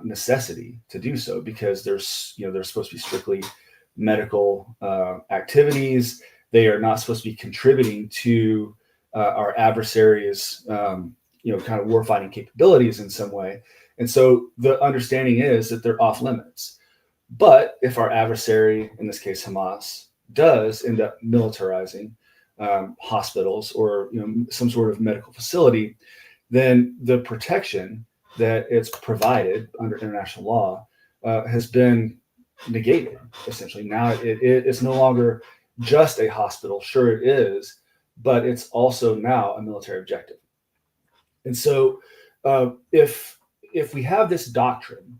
necessity to do so, because they're supposed to be strictly medical activities. They are not supposed to be contributing to our adversaries' kind of warfighting capabilities in some way. And so the understanding is that they're off limits. But if our adversary, in this case Hamas, does end up militarizing hospitals or some sort of medical facility, then the protection that it's provided under international law has been negated, essentially. Now it's no longer just a hospital. Sure, it is, but it's also now a military objective. And so if we have this doctrine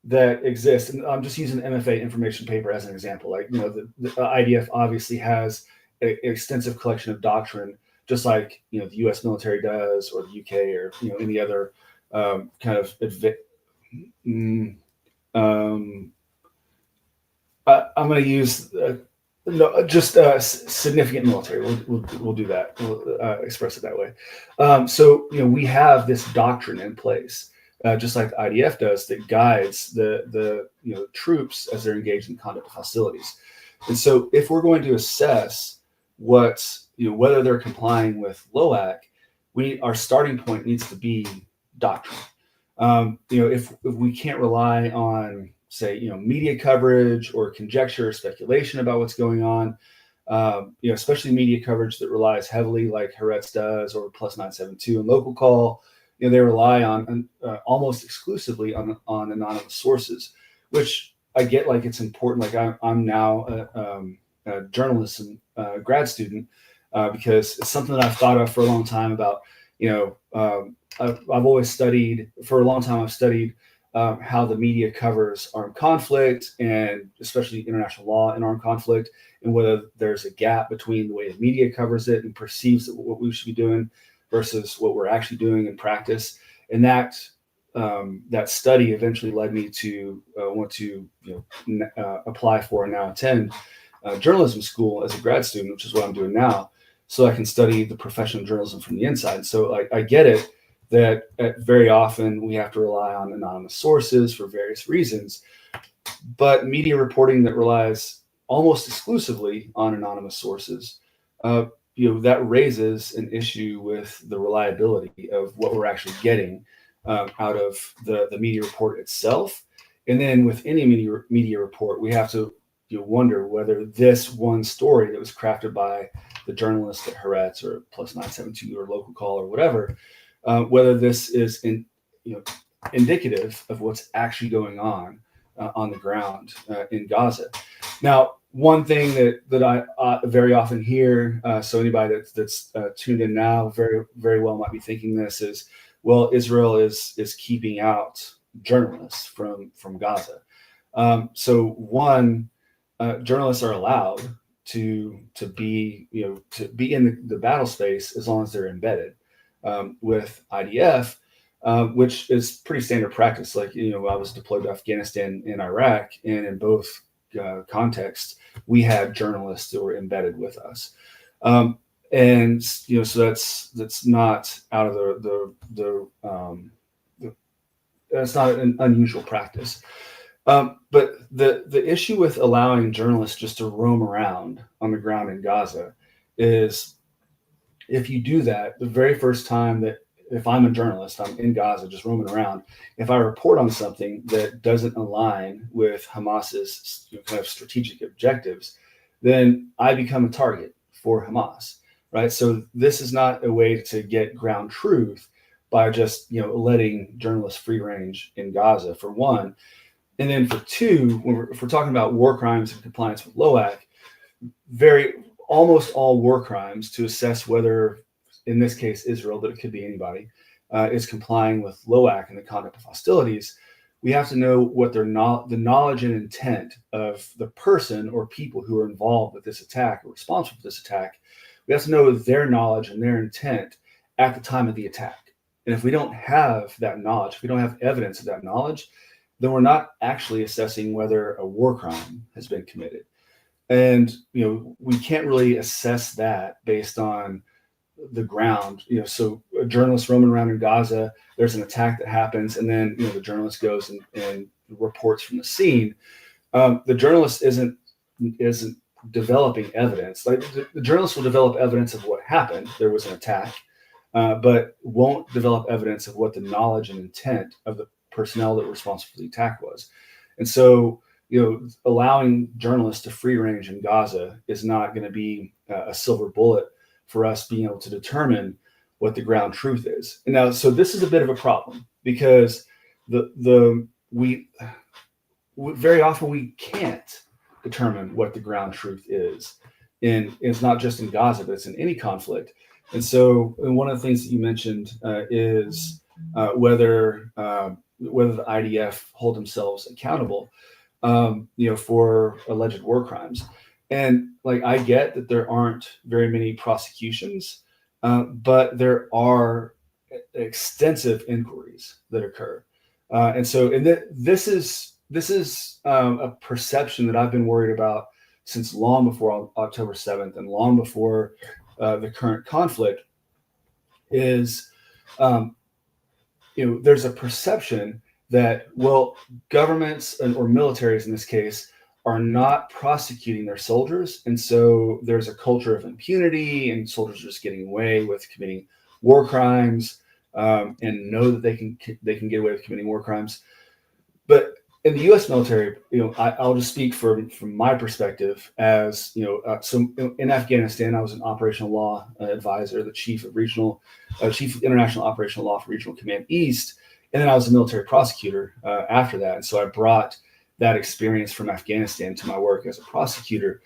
that exists, and I'm just using the MFA information paper as an example, like the IDF obviously has an extensive collection of doctrine, just like the U.S. military does, or the UK, or any other kind of I'm going to use significant military. We'll do that. We'll express it that way. So we have this doctrine in place, just like the IDF does, that guides the troops as they're engaged in conduct of hostilities. And so if we're going to assess whether they're complying with LOAC, our starting point needs to be doctrine. If we can't rely on, say, media coverage or conjecture or speculation about what's going on, especially media coverage that relies heavily, like Haaretz does, or Plus 972 and Local Call, they rely on almost exclusively on anonymous sources, which I get, like, it's important. Like, I'm now a journalism grad student because it's something that I've thought of for a long time about. I've always studied for a long time. I've studied how the media covers armed conflict, and especially international law in armed conflict, and whether there's a gap between the way the media covers it and perceives what we should be doing versus what we're actually doing in practice. And that study eventually led me to want to apply for and now attend journalism school as a grad student, which is what I'm doing now, so I can study the profession of journalism from the inside. So I get it that very often we have to rely on anonymous sources for various reasons, but media reporting that relies almost exclusively on anonymous sources, that raises an issue with the reliability of what we're actually getting out of the media report itself. And then with any media report, we have to you wonder whether this one story that was crafted by the journalist at Haaretz or Plus 972 or Local Call or whatever, whether this is indicative of what's actually going on the ground in Gaza. Now, one thing that I very often hear, so anybody that's tuned in now very, very well might be thinking this is, well, Israel is keeping out journalists from Gaza. So one, journalists are allowed to be in the battle space as long as they're embedded with IDF, which is pretty standard practice. Like, I was deployed to Afghanistan and Iraq, and in both contexts, we had journalists that were embedded with us. And so that's not out of that's not an unusual practice. But the issue with allowing journalists just to roam around on the ground in Gaza is, if you do that, the very first time that, if I'm a journalist, I'm in Gaza just roaming around, if I report on something that doesn't align with Hamas's kind of strategic objectives, then I become a target for Hamas, right? So this is not a way to get ground truth by just letting journalists free range in Gaza, for one. And then for two, if we're talking about war crimes and compliance with LOAC, almost all war crimes, to assess whether, in this case, Israel, but it could be anybody, is complying with LOAC in the conduct of hostilities, we have to know what the knowledge and intent of the person or people who are involved with this attack or responsible for this attack. We have to know their knowledge and their intent at the time of the attack. And if we don't have that knowledge, if we don't have evidence of that knowledge, then we're not actually assessing whether a war crime has been committed. And we can't really assess that based on the ground. So a journalist roaming around in Gaza, there's an attack that happens, and then the journalist goes and reports from the scene. The journalist isn't developing evidence. Like the journalist will develop evidence of what happened. There was an attack, but won't develop evidence of what the knowledge and intent of the personnel that were responsible for the attack was. And so, allowing journalists to free range in Gaza is not going to be a silver bullet for us being able to determine what the ground truth is. And now, so this is a bit of a problem, because we very often we can't determine what the ground truth is. It's not just in Gaza, but it's in any conflict. And so, one of the things that you mentioned is whether the IDF hold themselves accountable, for alleged war crimes. And I get that there aren't very many prosecutions, but there are extensive inquiries that occur. And this is a perception that I've been worried about since long before October 7th and long before the current conflict. Is there's a perception that, well, governments or militaries in this case are not prosecuting their soldiers, and so there's a culture of impunity, and soldiers are just getting away with committing war crimes, and know that they can get away with committing war crimes. But in the U.S. military, I'll just speak from my perspective. As so in Afghanistan, I was an operational law advisor, the chief of international operational law for Regional Command East, and then I was a military prosecutor after that. And so I brought that experience from Afghanistan to my work as a prosecutor.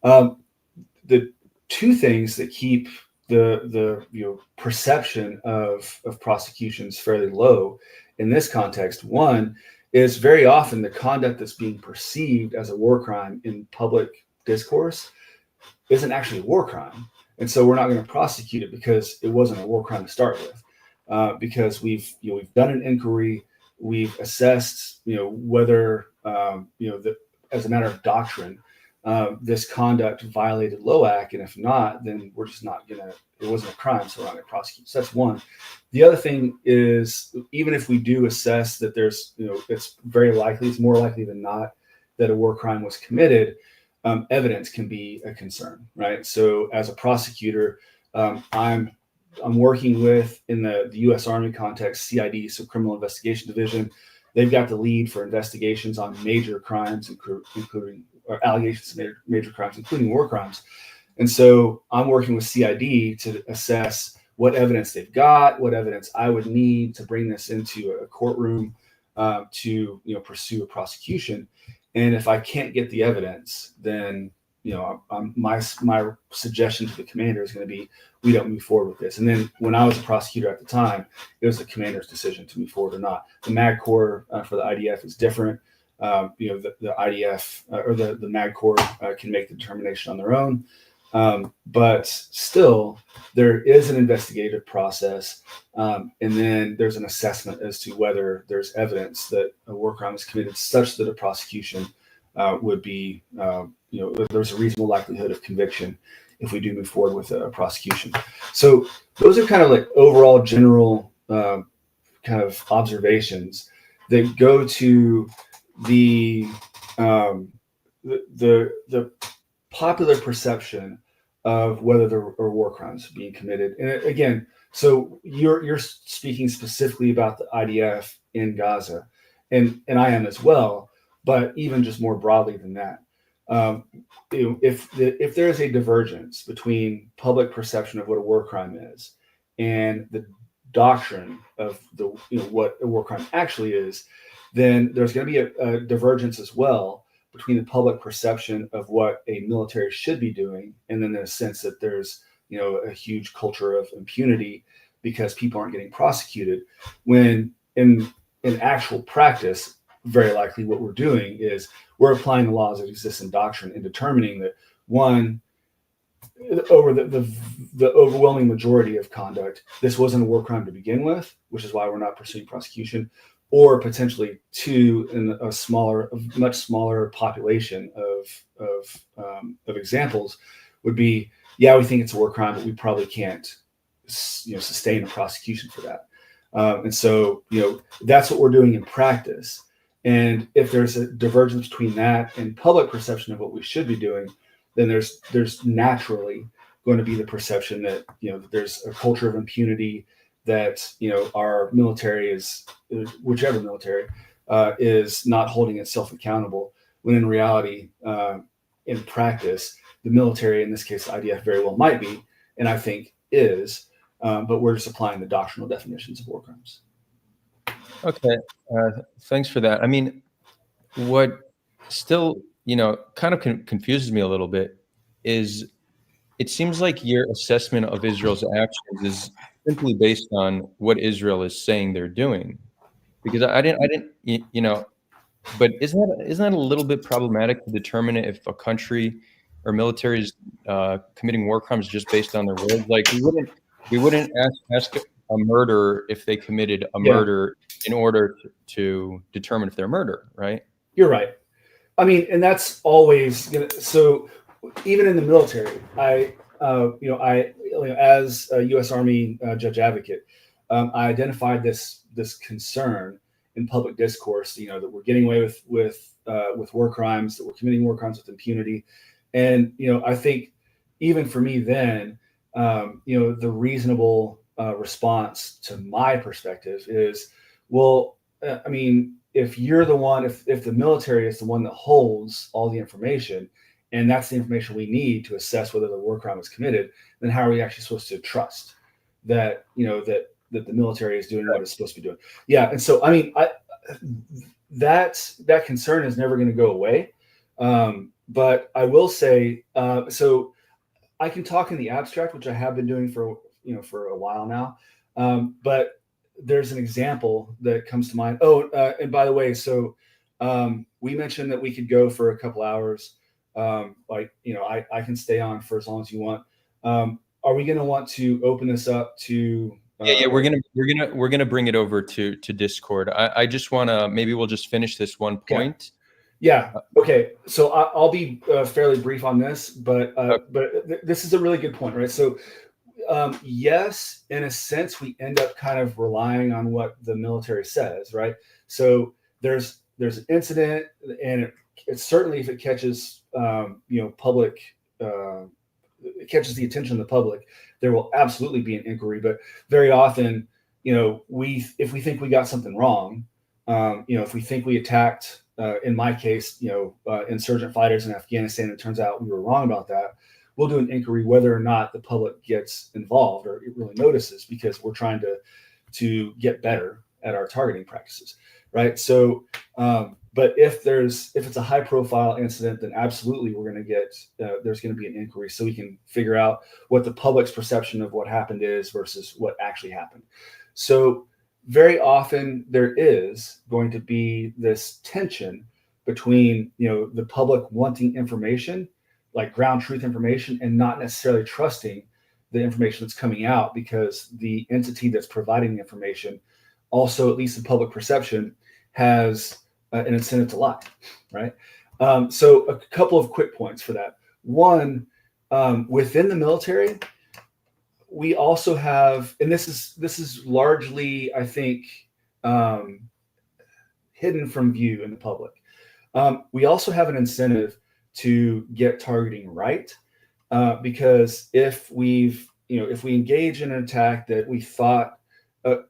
The two things that keep the perception of prosecutions fairly low in this context. One is, very often the conduct that's being perceived as a war crime in public discourse isn't actually a war crime. And so we're not going to prosecute it because it wasn't a war crime to start with, because we've done an inquiry, we've assessed whether as a matter of doctrine this conduct violated LOAC, and if not, then we're just not gonna. It wasn't a crime, so we're not going to prosecute. So that's one. The other thing is, even if we do assess that there's, it's very likely, it's more likely than not that a war crime was committed, evidence can be a concern, right? So as a prosecutor, I'm working with, in the U.S. Army context, CID, so Criminal Investigation Division. They've got the lead for investigations on major crimes, including or allegations of major crimes, including war crimes. And so I'm working with CID to assess what evidence they've got, what evidence I would need to bring this into a courtroom to pursue a prosecution. And if I can't get the evidence, then my suggestion to the commander is going to be, we don't move forward with this. And then when I was a prosecutor at the time, it was the commander's decision to move forward or not. The MAG Corps for the IDF is different. The IDF or the MAG Corps can make the determination on their own. But still, there is an investigative process, and then there's an assessment as to whether there's evidence that a war crime is committed such that a prosecution would be, there's a reasonable likelihood of conviction if we do move forward with a prosecution. So those are kind of like overall general kind of observations that go to the popular perception of whether there are war crimes being committed. And again, so you're speaking specifically about the IDF in Gaza, and I am as well, but even just more broadly than that. If there is a divergence between public perception of what a war crime is and the doctrine of what a war crime actually is, then there's going to be a divergence as well between the public perception of what a military should be doing, and then the sense that there's a huge culture of impunity because people aren't getting prosecuted, when in actual practice, very likely what we're doing is we're applying the laws that exist in doctrine and determining that, one, over the overwhelming majority of conduct, this wasn't a war crime to begin with, which is why we're not pursuing prosecution, or potentially two, in a much smaller population of examples would be, yeah, we think it's a war crime, but we probably can't sustain a prosecution for that. And so that's what we're doing in practice. And if there's a divergence between that and public perception of what we should be doing, then there's naturally going to be the perception that there's a culture of impunity, that our military is, whichever military is not holding itself accountable, when in reality, in practice, the military, in this case the IDF, very well might be, and I think is, but we're just applying the doctrinal definitions of war crimes. Okay, thanks for that. I mean, what still kind of confuses me a little bit is, it seems like your assessment of Israel's actions is simply based on what Israel is saying they're doing. Because I didn't, but isn't that a little bit problematic to determine if a country or military is committing war crimes just based on their words? Like we wouldn't ask a murderer if they committed a murder in order to determine if they're a murderer, right? You're right. I mean, and that's always so. Even in the military, I as a U.S. Army judge advocate, I identified this concern in public discourse, that we're getting away with war crimes, that we're committing war crimes with impunity, and I think even for me then, the reasonable response to my perspective is, well, I mean, if you're the one, if the military is the one that holds all the information, and that's the information we need to assess whether the war crime was committed, then how are we actually supposed to trust that that the military is doing what it's supposed to be doing? Yeah, and so I mean, that concern is never going to go away. But I will say, so I can talk in the abstract, which I have been doing for a while now. But there's an example that comes to mind. Oh, and by the way, so we mentioned that we could go for a couple hours. I can stay on for as long as you want. Are we going to want to open this up to? Yeah, we're gonna bring it over to Discord. I just want to, maybe we'll just finish this one point. Yeah. Okay. So I'll be fairly brief on this, but this is a really good point, right? So yes, in a sense, we end up kind of relying on what the military says, right? So there's an incident, and it's certainly, if it catches public, it catches the attention of the public, there will absolutely be an inquiry. But very often, if we think we got something wrong, if we think we attacked, in my case, insurgent fighters in Afghanistan, it turns out we were wrong about that, we'll do an inquiry whether or not the public gets involved or it really notices, because we're trying to get better at our targeting practices, right? So, but if it's a high profile incident, then absolutely we're going to get, there's going to be an inquiry so we can figure out what the public's perception of what happened is versus what actually happened. So very often there is going to be this tension between, the public wanting information, like ground truth information, and not necessarily trusting the information that's coming out, because the entity that's providing the information also, at least in public perception, has an incentive to lie, right? So a couple of quick points for that. One, within the military, we also have, and this is largely, I think, hidden from view in the public. We also have an incentive to get targeting right, because if we engage in an attack that we thought,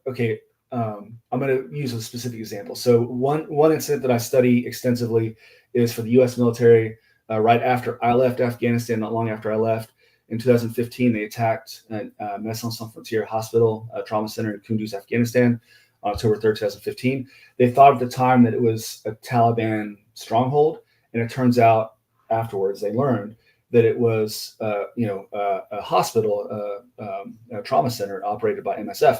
okay, I'm going to use a specific example. So one incident that I study extensively is for the U.S. military. Right after I left Afghanistan, not long after I left, in 2015, they attacked Médecins Sans Frontières Hospital, trauma center in Kunduz, Afghanistan, on October 3rd, 2015. They thought at the time that it was a Taliban stronghold, and it turns out afterwards they learned that it was a hospital, a trauma center operated by MSF.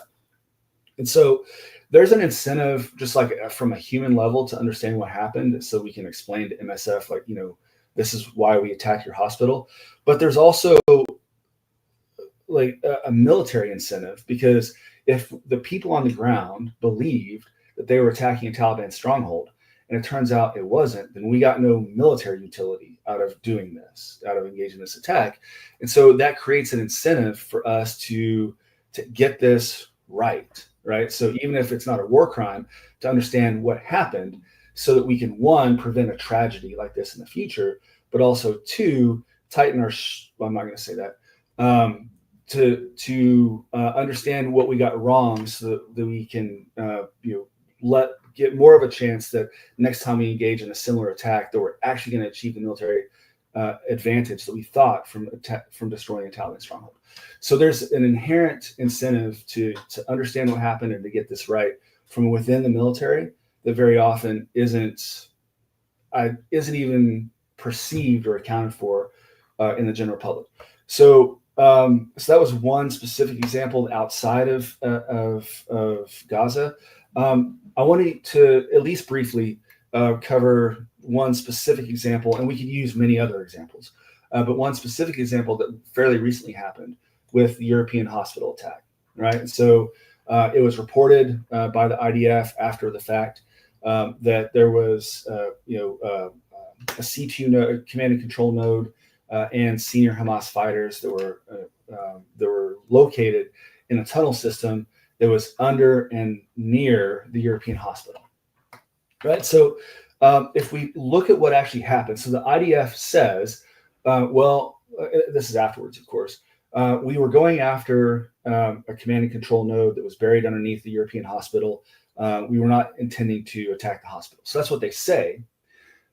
And so there's an incentive, just like from a human level, to understand what happened, so we can explain to MSF, like, this is why we attacked your hospital. But there's also like a military incentive, because if the people on the ground believed that they were attacking a Taliban stronghold, and it turns out it wasn't, then we got no military utility out of doing this, out of engaging this attack. And so that creates an incentive for us to get this right. So even if it's not a war crime, to understand what happened, so that we can, one, prevent a tragedy like this in the future, but also two, tighten our, well, I'm not going to say that, to understand what we got wrong, so that we can get more of a chance that next time we engage in a similar attack, that we're actually going to achieve the military advantage that we thought from destroying a Taliban stronghold. So there's an inherent incentive to understand what happened and to get this right from within the military that very often isn't even perceived or accounted for in the general public. So that was one specific example outside of Gaza. I wanted to at least briefly cover one specific example, and we could use many other examples, but one specific example that fairly recently happened with the European hospital attack, right? And so it was reported by the IDF after the fact that there was a C2 node, command and control node, and senior Hamas fighters that were located in a tunnel system that was under and near the European hospital, right? So if we look at what actually happened, so the IDF says, this is afterwards, of course, we were going after a command and control node that was buried underneath the European hospital. We were not intending to attack the hospital. So that's what they say.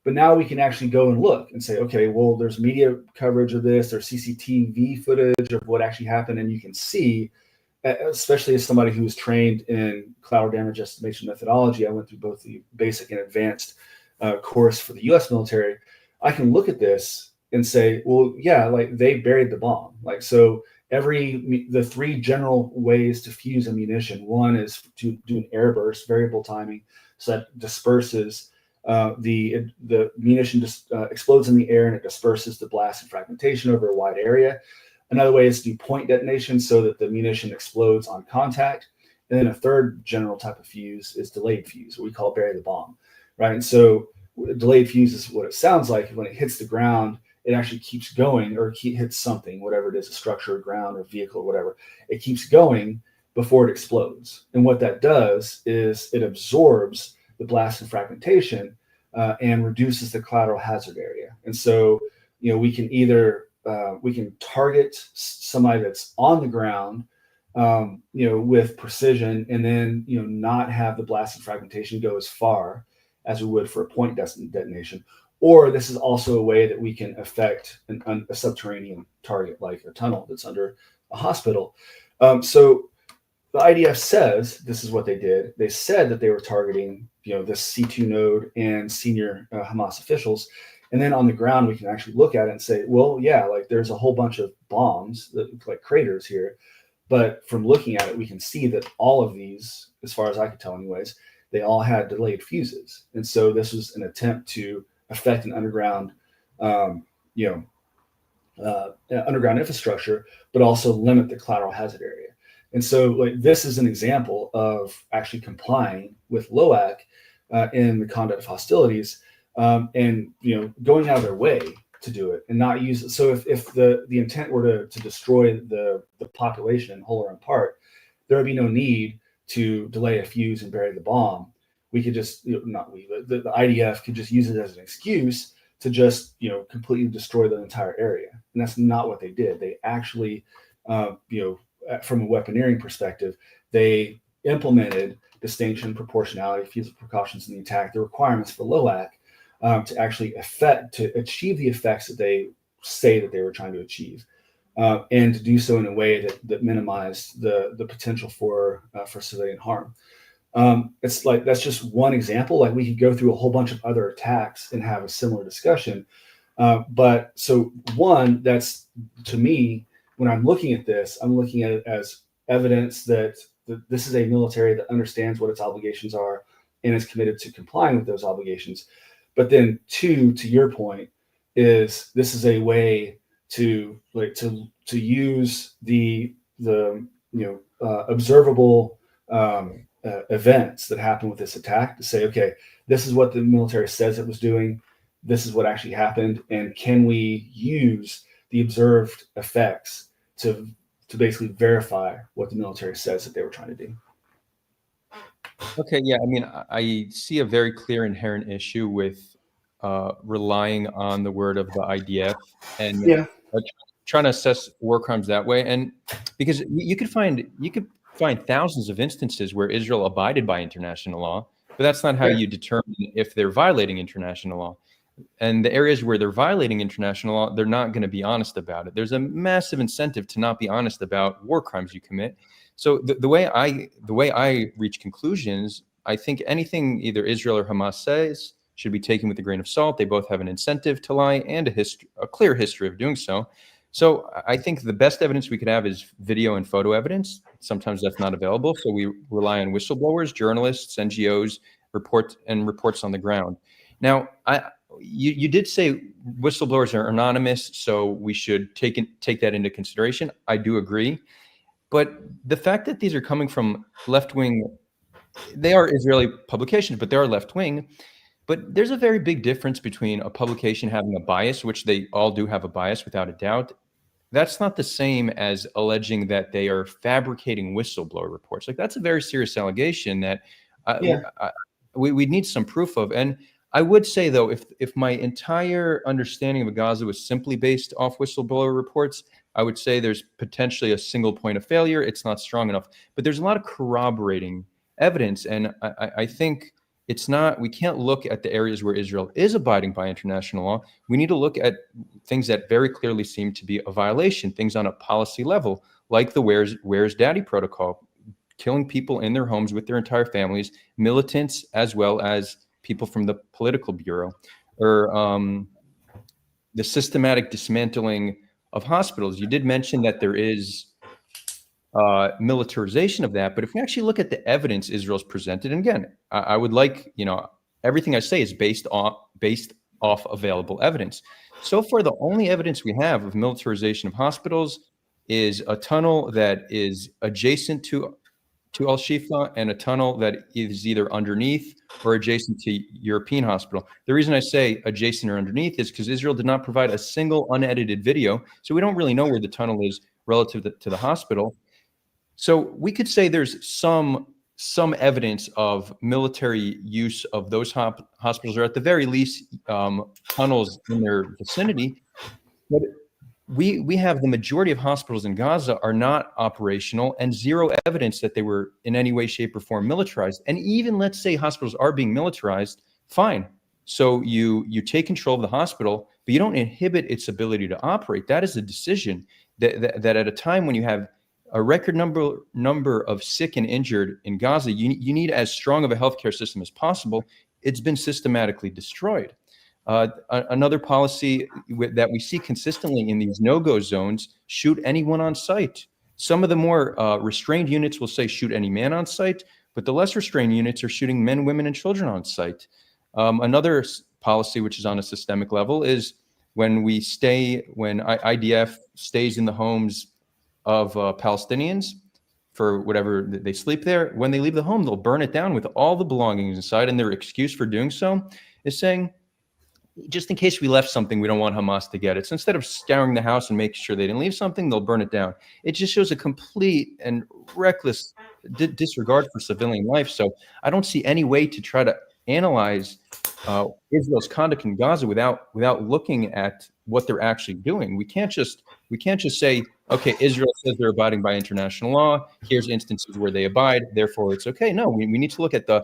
But now we can actually go and look and say, okay, well, there's media coverage of this, there's CCTV footage of what actually happened, and you can see, especially as somebody who was trained in collateral damage estimation methodology, I went through both the basic and advanced course for the U.S. military. I can look at this and say, well, yeah, like they buried the bomb. Like, so the three general ways to fuse ammunition, one is to do an air burst, variable timing, so that disperses the munition explodes in the air and it disperses the blast and fragmentation over a wide area. Another way is to do point detonation, so that the munition explodes on contact. And then a third general type of fuse is delayed fuse, what we call bury the bomb, right? And so delayed fuse is what it sounds like. When it hits the ground, it actually keeps going, or hits something, whatever it is, a structure, ground, or vehicle, or whatever. It keeps going before it explodes. And what that does is it absorbs the blast and fragmentation and reduces the collateral hazard area. And so, we can either we can target somebody that's on the ground with precision, and then, not have the blast and fragmentation go as far as we would for a point detonation. Or this is also a way that we can affect a subterranean target, like a tunnel that's under a hospital. So the IDF says this is what they did. They said that they were targeting, this C2 node and senior Hamas officials. And then on the ground, we can actually look at it and say, well, yeah, like there's a whole bunch of bombs that look like craters here. But from looking at it, we can see that all of these, as far as I could tell anyways, they all had delayed fuses. And so this was an attempt to affect an underground, underground infrastructure, but also limit the collateral hazard area. And so like this is an example of actually complying with LOAC in the conduct of hostilities, and going out of their way to do it and not use it. So if the intent were to destroy the population in whole or in part, there would be no need to delay a fuse and bury the bomb. We could just, not we, but the IDF could just use it as an excuse to just, completely destroy the entire area. And that's not what they did. They actually, from a weaponeering perspective, they implemented distinction, proportionality, feasible precautions in the attack, the requirements for LOAC, to actually achieve the effects that they say that they were trying to achieve, and to do so in a way that minimized the potential for civilian harm. It's like that's just one example. Like we could go through a whole bunch of other attacks and have a similar discussion. But so one, that's to me, when I'm looking at this, I'm looking at it as evidence that this is a military that understands what its obligations are and is committed to complying with those obligations. But then two, to your point, is this is a way to use the observable events that happen with this attack to say, okay, this is what the military says it was doing. This is what actually happened. And can we use the observed effects to basically verify what the military says that they were trying to do? Okay, yeah, I mean, I see a very clear inherent issue with relying on the word of the IDF and Yeah. trying to assess war crimes that way. And because you could find thousands of instances where Israel abided by international law, but that's not how you determine if they're violating international law. And the areas where they're violating international law, they're not going to be honest about it. There's a massive incentive to not be honest about war crimes you commit. So the way I reach conclusions, I think anything either Israel or Hamas says should be taken with a grain of salt. They both have an incentive to lie and a clear history of doing so. So I think the best evidence we could have is video and photo evidence. Sometimes that's not available, so we rely on whistleblowers, journalists, NGOs, reports on the ground. Now, you did say whistleblowers are anonymous, so we should take that into consideration. I do agree. But the fact that these are coming from left-wing, they are Israeli publications, but they are left-wing. But there's a very big difference between a publication having a bias, which they all do have a bias without a doubt. That's not the same as alleging that they are fabricating whistleblower reports. Like that's a very serious allegation that we need some proof of. And I would say, though, if my entire understanding of Gaza was simply based off whistleblower reports, I would say there's potentially a single point of failure. It's not strong enough. But there's a lot of corroborating evidence. And I think we can't look at the areas where Israel is abiding by international law. We need to look at things that very clearly seem to be a violation, things on a policy level, like the Where's Daddy protocol, killing people in their homes with their entire families, militants, as well as people from the political bureau, or the systematic dismantling of hospitals. You did mention that there is militarization of that, but if we actually look at the evidence Israel's presented, and again, I would like, everything I say is based off available evidence. So far, the only evidence we have of militarization of hospitals is a tunnel that is adjacent to Al-Shifa and a tunnel that is either underneath or adjacent to European hospital. The reason I say adjacent or underneath is because Israel did not provide a single unedited video, so we don't really know where the tunnel is relative to the hospital. So we could say there's some evidence of military use of those hospitals, or at the very least, tunnels in their vicinity. But we have the majority of hospitals in Gaza are not operational, and zero evidence that they were in any way, shape, or form militarized. And even let's say hospitals are being militarized, fine. So you take control of the hospital, but you don't inhibit its ability to operate. That is a decision that at a time when you have a record number of sick and injured in Gaza, you need as strong of a healthcare system as possible. It's been systematically destroyed. Another policy that we see consistently in these no-go zones: shoot anyone on sight. Some of the more restrained units will say shoot any man on sight, but the less restrained units are shooting men, women, and children on sight. Another policy, which is on a systemic level, is when IDF stays in the homes of Palestinians for whatever they sleep there. When they leave the home, they'll burn it down with all the belongings inside, and their excuse for doing so is saying, just in case we left something, we don't want Hamas to get it. So instead of scouring the house and making sure they didn't leave something, they'll burn it down. It just shows a complete and reckless disregard for civilian life. So I don't see any way to try to analyze Israel's conduct in Gaza without looking at what they're actually doing. We can't just say, okay, Israel says they're abiding by international law. Here's instances where they abide, therefore it's okay. No, we need to look at the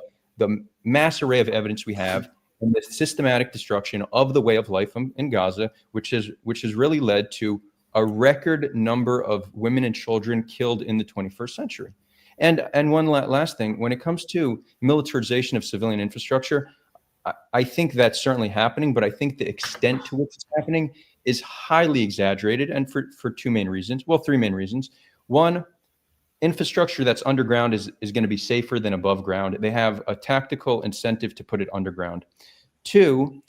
mass array of evidence we have and the systematic destruction of the way of life in Gaza, which has really led to a record number of women and children killed in the 21st century. And one last thing, when it comes to militarization of civilian infrastructure, I think that's certainly happening, but I think the extent to which it's happening is highly exaggerated, and for three main reasons. One, infrastructure that's underground is going to be safer than above ground. They have a tactical incentive to put it underground. Two,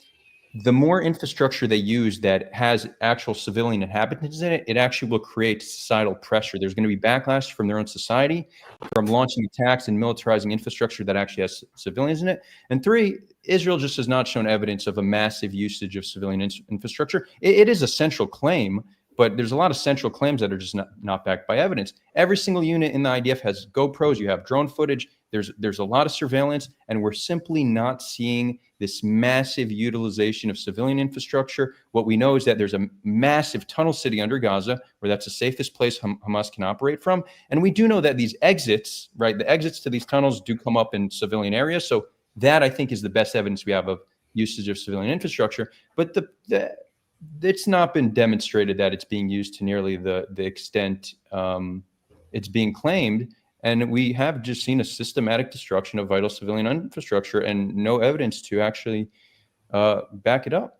the more infrastructure they use that has actual civilian inhabitants in it, it actually will create societal pressure. There's going to be backlash from their own society from launching attacks and militarizing infrastructure that actually has civilians in it. And three, Israel just has not shown evidence of a massive usage of civilian infrastructure. It is a central claim, but there's a lot of central claims that are just not backed by evidence. Every single unit in the IDF has GoPros, you have drone footage, there's a lot of surveillance, and we're simply not seeing this massive utilization of civilian infrastructure. What we know is that there's a massive tunnel city under Gaza, where that's the safest place Hamas can operate from. And we do know that these exits, right, the exits to these tunnels do come up in civilian areas. So that, I think, is the best evidence we have of usage of civilian infrastructure. But it's not been demonstrated that it's being used to nearly the extent it's being claimed. And we have just seen a systematic destruction of vital civilian infrastructure and no evidence to actually back it up.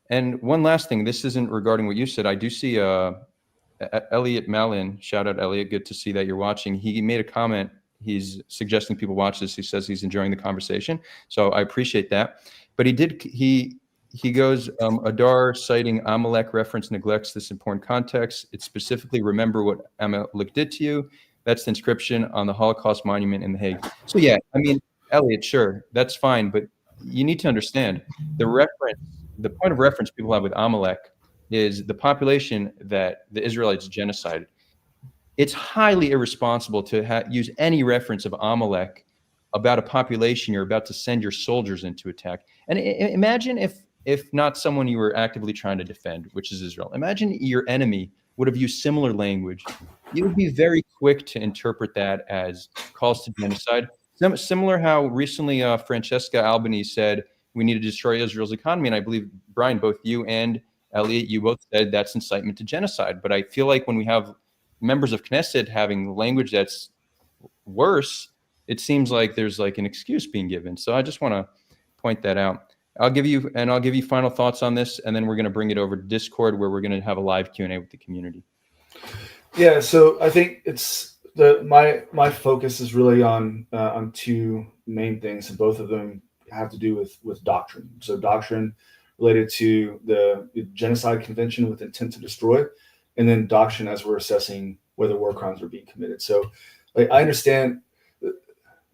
And one last thing, this isn't regarding what you said. I do see Elliot Malin, shout out Elliot, good to see that you're watching. He made a comment. He's suggesting people watch this. He says he's enjoying the conversation. So I appreciate that. But he goes, Adar, citing Amalek reference, neglects this important context. It's specifically, remember what Amalek did to you. That's the inscription on the Holocaust monument in The Hague. So yeah, I mean, Elliot, sure, that's fine. But you need to understand the point of reference people have with Amalek is the population that the Israelites genocided. It's highly irresponsible to use any reference of Amalek about a population you're about to send your soldiers into attack. And imagine if not someone you were actively trying to defend, which is Israel. Imagine your enemy would have used similar language. You would be very quick to interpret that as calls to genocide. Similar how recently Francesca Albanese said we need to destroy Israel's economy. And I believe, Brian, both you and Elliot, you both said that's incitement to genocide. But I feel like when we have members of Knesset having language that's worse, it seems like there's like an excuse being given. So I just want to point that out. I'll give you final thoughts on this, and then we're going to bring it over to Discord, where we're going to have a live Q&A with the community. Yeah, so I think it's my focus is really on two main things, and both of them have to do with doctrine. So doctrine related to the Genocide Convention with intent to destroy, and then doctrine as we're assessing whether war crimes are being committed. So, like, I understand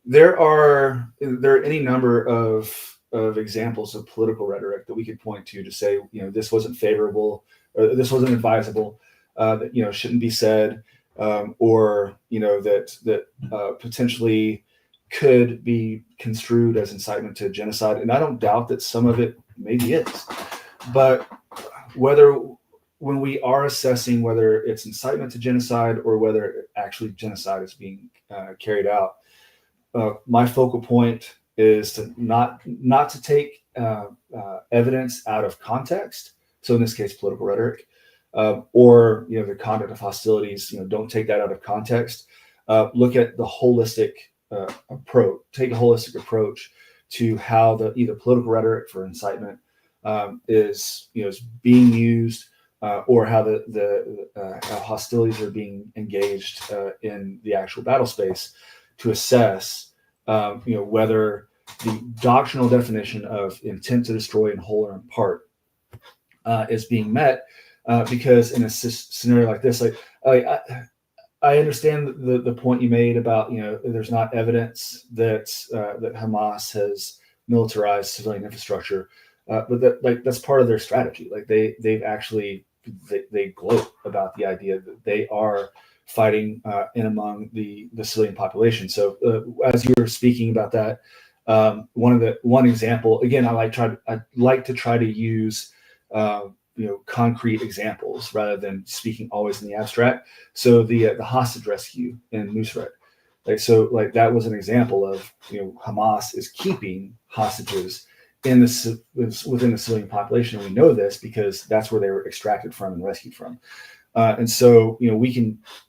there are any number of examples of political rhetoric that we could point to say, this wasn't favorable, or this wasn't advisable, that, shouldn't be said, or, that potentially could be construed as incitement to genocide. And I don't doubt that some of it maybe is, but whether when we are assessing whether it's incitement to genocide or whether actually genocide is being carried out, my focal point is to not to take evidence out of context. So in this case, political rhetoric, or the conduct of hostilities. Don't take that out of context. Look at the holistic approach. Take a holistic approach to how the either political rhetoric for incitement is being used, or how how hostilities are being engaged in the actual battle space, to assess whether the doctrinal definition of intent to destroy in whole or in part is being met. Because in a scenario like this, I understand the point you made about there's not evidence that that Hamas has militarized civilian infrastructure, but that's part of their strategy. They've actually gloat about the idea that they are fighting in among the civilian population. So as you were speaking about that, one example again, I like to try to use concrete examples rather than speaking always in the abstract. So the hostage rescue in Nusret, that was an example of Hamas is keeping hostages within the civilian population, and we know this because that's where they were extracted from and rescued from. And so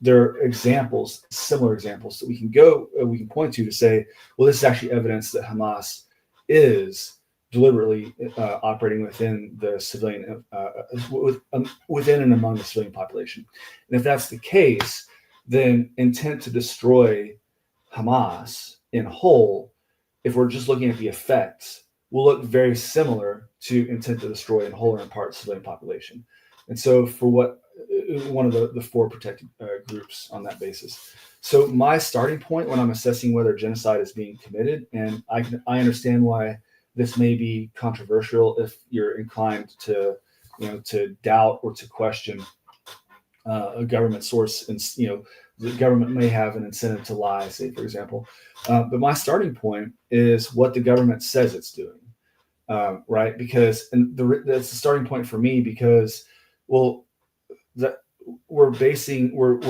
there are examples, similar examples that we can point to say, well, this is actually evidence that Hamas is deliberately operating within the civilian, within and among the civilian population. And if that's the case, then intent to destroy Hamas in whole, if we're just looking at the effects, will look very similar to intent to destroy in whole or in part civilian population. And so for one of the four protected groups on that basis. So my starting point when I'm assessing whether genocide is being committed, and I understand why this may be controversial if you're inclined to doubt or to question a government source, and the government may have an incentive to lie, say for example. But my starting point is what the government says it's doing, right? Because that's the starting point for me, because we're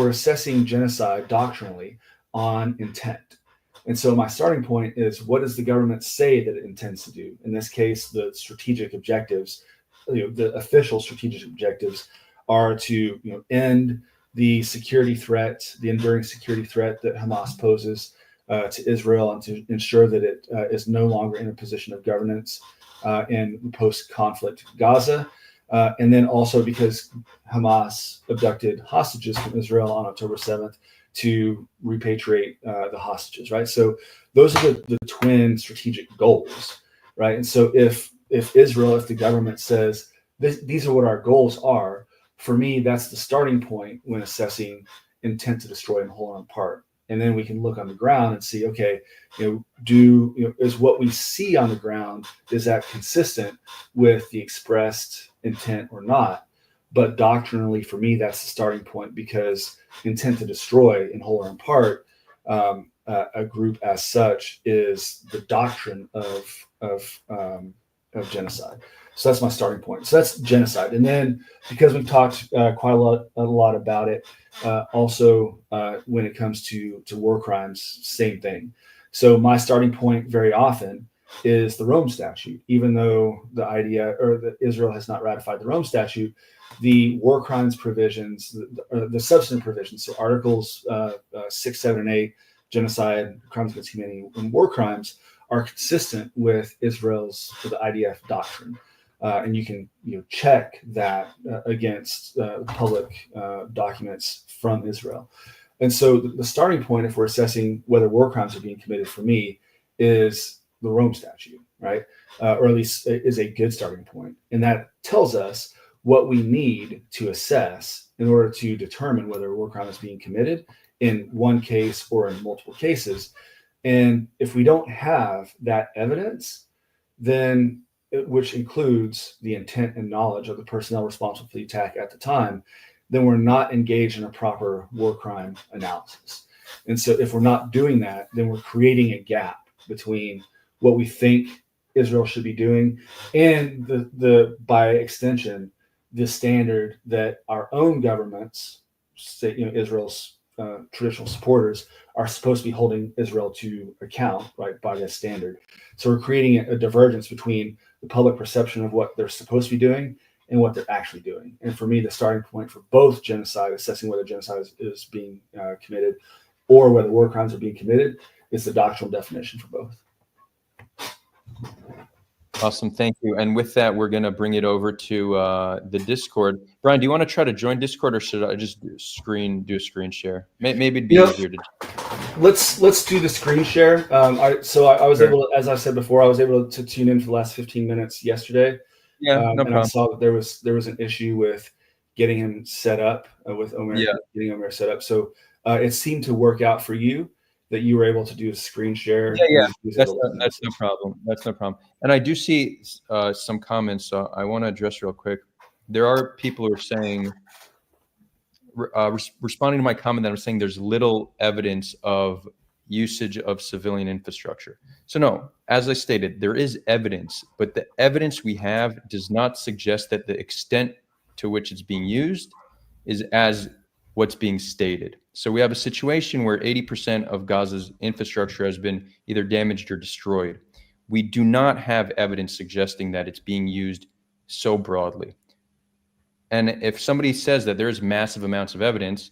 assessing genocide doctrinally on intent. And so my starting point is, what does the government say that it intends to do? In this case, the strategic objectives, the official strategic objectives are to end the security threat, the enduring security threat that Hamas poses to Israel, and to ensure that it is no longer in a position of governance in post-conflict Gaza. And then also because Hamas abducted hostages from Israel on October 7th to repatriate the hostages, right? So those are the twin strategic goals, right? And so if the government says these are what our goals are, for me, that's the starting point when assessing intent to destroy in whole or in part. And then we can look on the ground and see, okay, is what we see on the ground, is that consistent with the expressed intent or not? But doctrinally, for me, that's the starting point, because intent to destroy in whole or in part a group as such is the doctrine of genocide. So that's my starting point. So that's genocide. And then because we've talked quite a lot about it, also when it comes to war crimes, same thing. So my starting point very often is the Rome Statute. Even though that Israel has not ratified the Rome Statute, the war crimes provisions, the substantive provisions, so Articles 6, 7, and 8, genocide, crimes against humanity, and war crimes, are consistent with Israel's, the IDF doctrine. And you can check that against public documents from Israel. And so the starting point, if we're assessing whether war crimes are being committed, for me, is the Rome Statute, right? Or at least is a good starting point. And that tells us what we need to assess in order to determine whether a war crime is being committed in one case or in multiple cases. And if we don't have that evidence, then, which includes the intent and knowledge of the personnel responsible for the attack at the time, then we're not engaged in a proper war crime analysis. And so if we're not doing that, then we're creating a gap between what we think Israel should be doing and the by extension, the standard that our own governments, say, Israel's traditional supporters, are supposed to be holding Israel to account, right, by this standard. So we're creating a divergence between the public perception of what they're supposed to be doing and what they're actually doing. And for me, the starting point for both genocide, assessing whether genocide is being committed or whether war crimes are being committed, is the doctrinal definition for both. Awesome. Thank you. And with that, we're going to bring it over to the Discord. Brian, do you want to try to join Discord, or should I just do a screen share? Maybe it'd be easier to. Let's do the screen share. I was able to, as I said before, I was able to tune in for the last 15 minutes yesterday. Yeah, no problem. I saw that there was an issue with getting him set up with Omer, getting Omer set up. So it seemed to work out for you that you were able to do a screen share. Yeah. That's no problem. That's no problem. And I do see some comments, so I want to address real quick. There are people who are saying, responding to my comment that I'm saying there's little evidence of usage of civilian infrastructure. So no, as I stated, there is evidence, but the evidence we have does not suggest that the extent to which it's being used is as what's being stated. So we have a situation where 80% of Gaza's infrastructure has been either damaged or destroyed. We do not have evidence suggesting that it's being used so broadly. And if somebody says that there's massive amounts of evidence,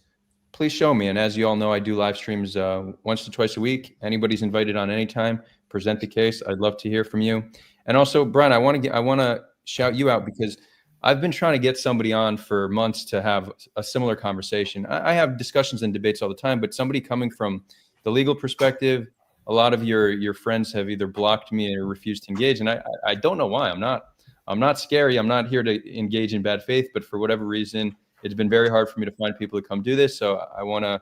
please show me. And as you all know, I do live streams once to twice a week. Anybody's invited on any time. Present the case. I'd love to hear from you. And also, Brian, I want to shout you out because I've been trying to get somebody on for months to have a similar conversation. I have discussions and debates all the time, but somebody coming from the legal perspective, a lot of your friends have either blocked me or refused to engage, and I don't know why. I'm not scary. I'm not here to engage in bad faith, but for whatever reason, it's been very hard for me to find people to come do this. So I want to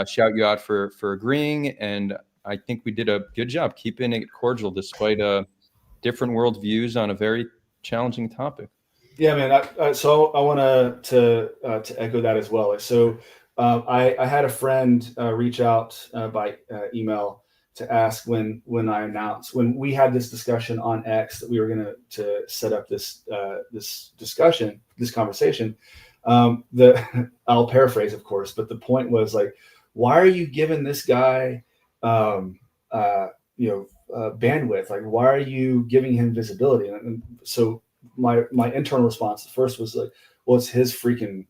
shout you out for agreeing, and I think we did a good job keeping it cordial despite different worldviews on a very challenging topic. Yeah, man. So I want to echo that as well. So I had a friend reach out by email to ask when I announced, when we had this discussion on X that we were going to set up this conversation. I'll paraphrase, of course, but the point was like, why are you giving this guy bandwidth? Like, why are you giving him visibility? And so my internal response at first was like, well, it's his freaking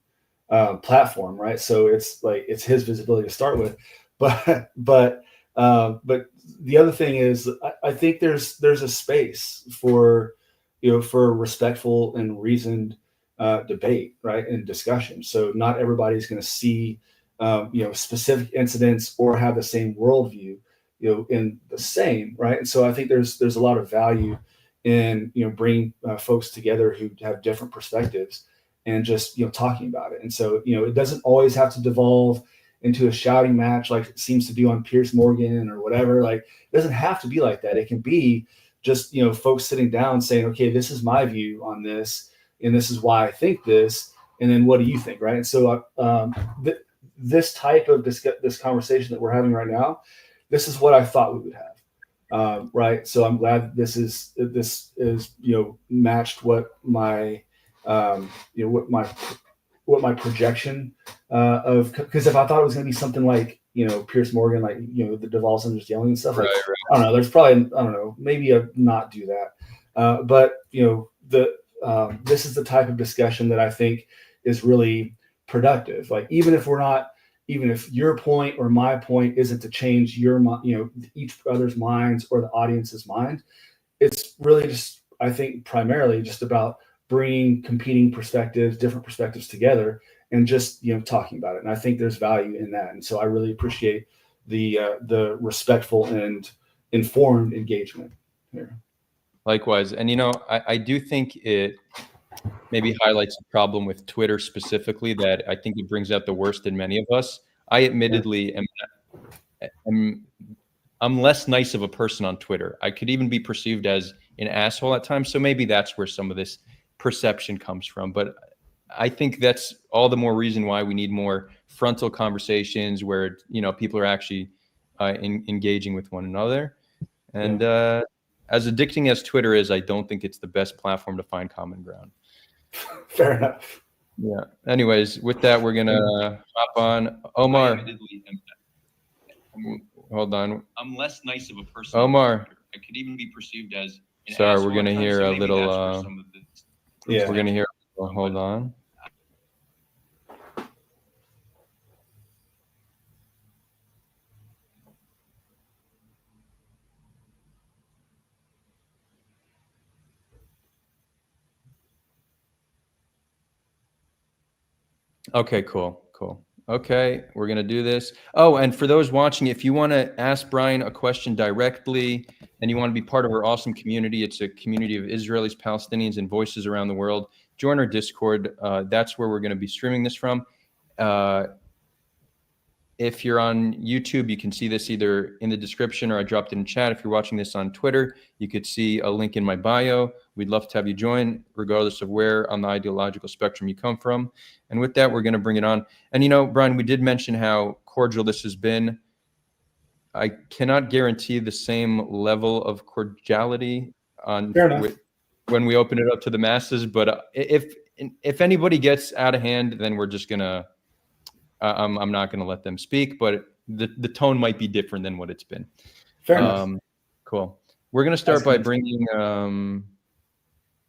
platform, right? So it's like, it's his visibility to start with. But the other thing is, I think there's a space for respectful and reasoned debate, right, and discussion. So not everybody's going to see specific incidents or have the same worldview in the same, right? And so I think there's a lot of value in bringing folks together who have different perspectives and just talking about it. And so it doesn't always have to devolve into a shouting match like it seems to do on Piers Morgan or whatever. Like, it doesn't have to be like that. It can be just folks sitting down saying, okay, this is my view on this, and this is why I think this, and then what do you think, right? And so this type of this conversation that we're having right now, this is what I thought we would have. Right. So I'm glad this is matched what my what my projection of, because if I thought it was going to be something like Piers Morgan, like the Duvall Center's yelling and stuff, like, right. I don't know. There's probably maybe a not do that, but this is the type of discussion that I think is really productive. Like, even if your point or my point isn't to change each other's minds or the audience's mind, it's really just, I think, primarily just about bringing competing perspectives, different perspectives together, and just talking about it. And I think there's value in that. And so I really appreciate the respectful and informed engagement here. Likewise, and I do think it maybe highlights a problem with Twitter specifically, that I think it brings out the worst in many of us. I admittedly I'm less nice of a person on Twitter. I could even be perceived as an asshole at times. So maybe that's where some of this perception comes from. But I think that's all the more reason why we need more frontal conversations where people are actually engaging with one another. And as addicting as Twitter is, I don't think it's the best platform to find common ground. Fair enough. Yeah. Anyways, with that, we're gonna hop on. Omar, hold on. I'm less nice of a person. Omar, I could even be perceived as an sorry, asshole we're gonna at times, hear so a maybe little. that's where some of the- Yeah. We're gonna hear. Hold on. Okay, cool. Okay, we're gonna do this. Oh, and for those watching, if you want to ask Brian a question directly and you want to be part of our awesome community, it's a community of Israelis, Palestinians, and voices around the world. Join our Discord. That's where we're going to be streaming this from. If you're on YouTube, you can see this either in the description or I dropped it in chat. If you're watching this on Twitter, you could see a link in my bio. We'd love to have you join, regardless of where on the ideological spectrum you come from. And with that, we're going to bring it on. And, you know, Brian, we did mention how cordial this has been. I cannot guarantee the same level of cordiality on when we open it up to the masses. But if anybody gets out of hand, then we're just going to I'm not going to let them speak, but the tone might be different than what it's been. Fair enough. Cool. We're going to start by bringing,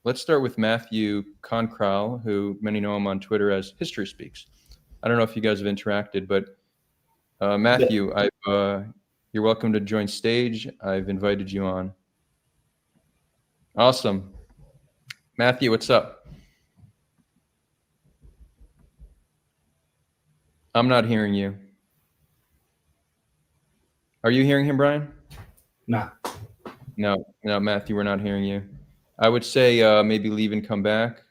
let's start with Matthew Concrell, who many know him on Twitter as History Speaks. I don't know if you guys have interacted, but Matthew, you're welcome to join stage. I've invited you on. Awesome. Matthew, what's up? I'm not hearing you. Are you hearing him, Brian? Nah. No, Matthew, we're not hearing you. I would say maybe leave and come back.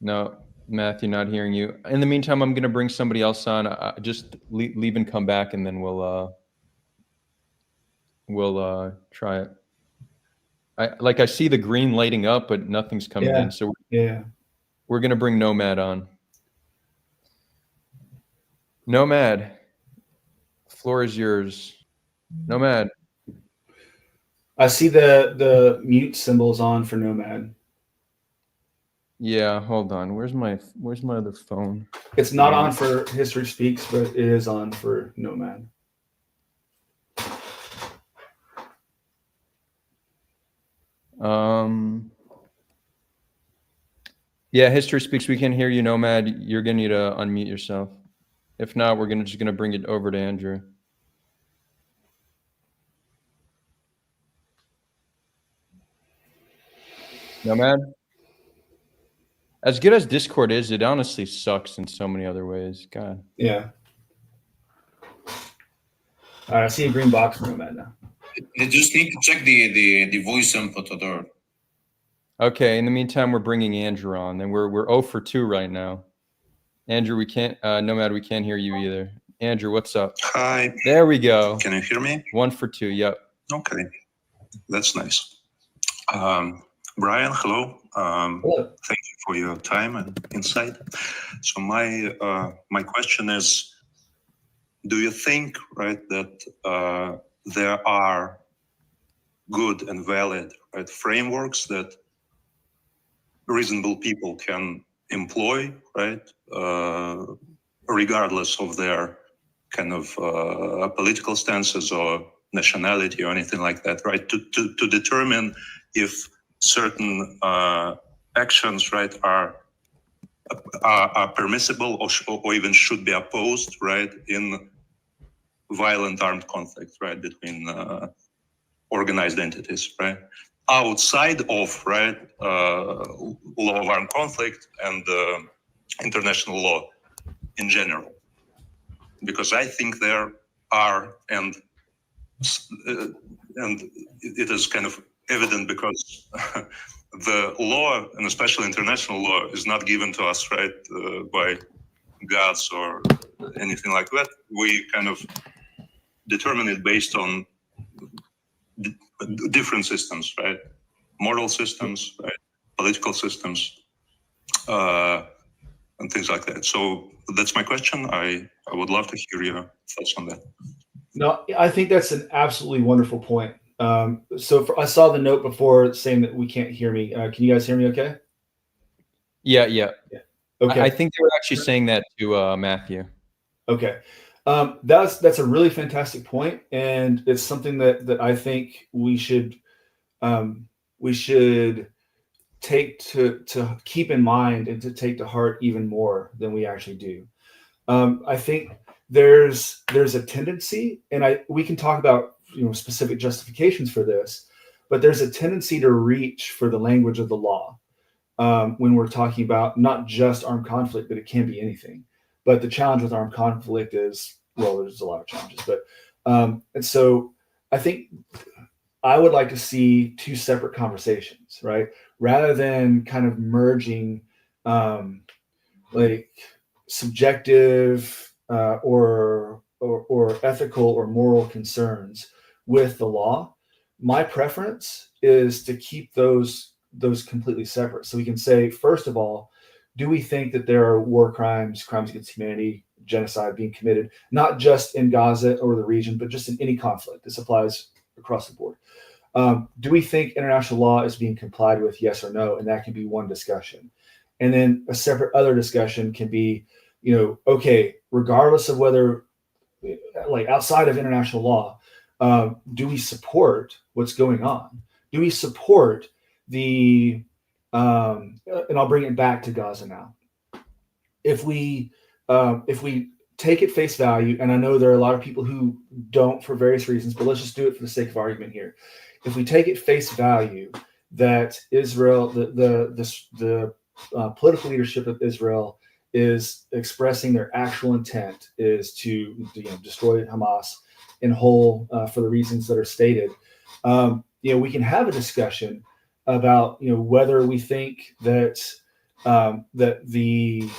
No, Matthew, not hearing you. In the meantime, I'm going to bring somebody else on. Just leave and come back, and then we'll try it. I see the green lighting up, but nothing's coming in. So we're going to bring Nomad on. Nomad, floor is yours. Nomad. I see the mute symbols on for Nomad. Yeah, hold on. Where's my other phone? It's not on for History Speaks, but it is on for Nomad. Yeah, History Speaks. We can hear you, Nomad. You're gonna need to unmute yourself. If not, we're just gonna bring it over to Andrew. Nomad. As good as Discord is, it honestly sucks in so many other ways. God. Yeah. All right, I see a green box for Nomad now. They just need to check the voice input order. Okay. In the meantime, we're bringing Andrew on, and we're 0 for 2 right now. Andrew, we can't. Nomad, we can't hear you either. Andrew, what's up? Hi. There we go. Can you hear me? 1 for 2. Yep. Okay, that's nice. Brian, hello. Hello. Thank you for your time and insight. So my question is, do you think, right, that there are good and valid, right, frameworks that reasonable people can employ, right, regardless of their kind of political stances or nationality or anything like that, right, to determine if certain actions, right, are permissible or even should be opposed, right, in violent armed conflict, right, between organized entities, right, outside of, right, law of armed conflict and international law in general, because I think there are, and it is kind of evident because the law, and especially international law, is not given to us, right, by gods or anything like that. We kind of determine it based on different systems, right? Moral systems, right? Political systems, and things like that. So that's my question. I would love to hear your thoughts on that. No, I think that's an absolutely wonderful point. I saw the note before saying that we can't hear me. Can you guys hear me okay? Yeah. Okay. I think they were actually saying that to Matthew. Okay. That's a really fantastic point, and it's something that I think we should take to keep in mind and to take to heart even more than we actually do. I think there's a tendency, and we can talk about specific justifications for this, but there's a tendency to reach for the language of the law when we're talking about not just armed conflict, but it can be anything. But the challenge with armed conflict is, well, there's a lot of challenges, but and so I think I would like to see two separate conversations, right? Rather than kind of merging like subjective or ethical or moral concerns with the law. My preference is to keep those completely separate. So we can say, first of all, do we think that there are war crimes, crimes against humanity, genocide being committed, not just in Gaza or the region, but just in any conflict? This applies across the board. Do we think international law is being complied with? Yes or no? And that can be one discussion. And then a separate other discussion can be, okay, regardless of whether, like outside of international law, do we support what's going on? Do we support and I'll bring it back to Gaza now. If we take it face value, and I know there are a lot of people who don't for various reasons, but let's just do it for the sake of argument here. If we take it face value that Israel, the political leadership of Israel is expressing their actual intent is to destroy Hamas in whole for the reasons that are stated, we can have a discussion about whether we think that that the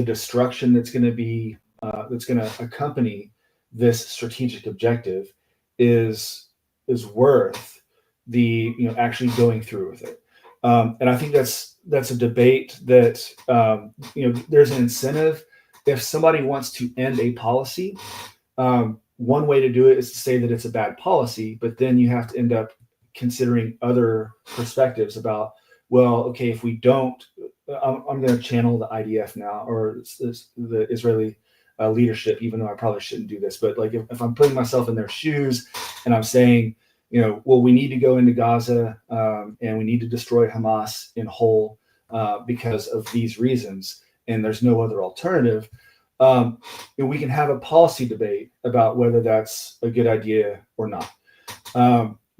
destruction that's going to accompany this strategic objective is worth the actually going through with it. And I think that's a debate that there's an incentive. If somebody wants to end a policy, one way to do it is to say that it's a bad policy, but then you have to end up considering other perspectives about, well, okay, if we don't, I'm going to channel the IDF now, or the Israeli leadership, even though I probably shouldn't do this, but like if I'm putting myself in their shoes and I'm saying, well, we need to go into Gaza and we need to destroy Hamas in whole because of these reasons, and there's no other alternative. We can have a policy debate about whether that's a good idea or not.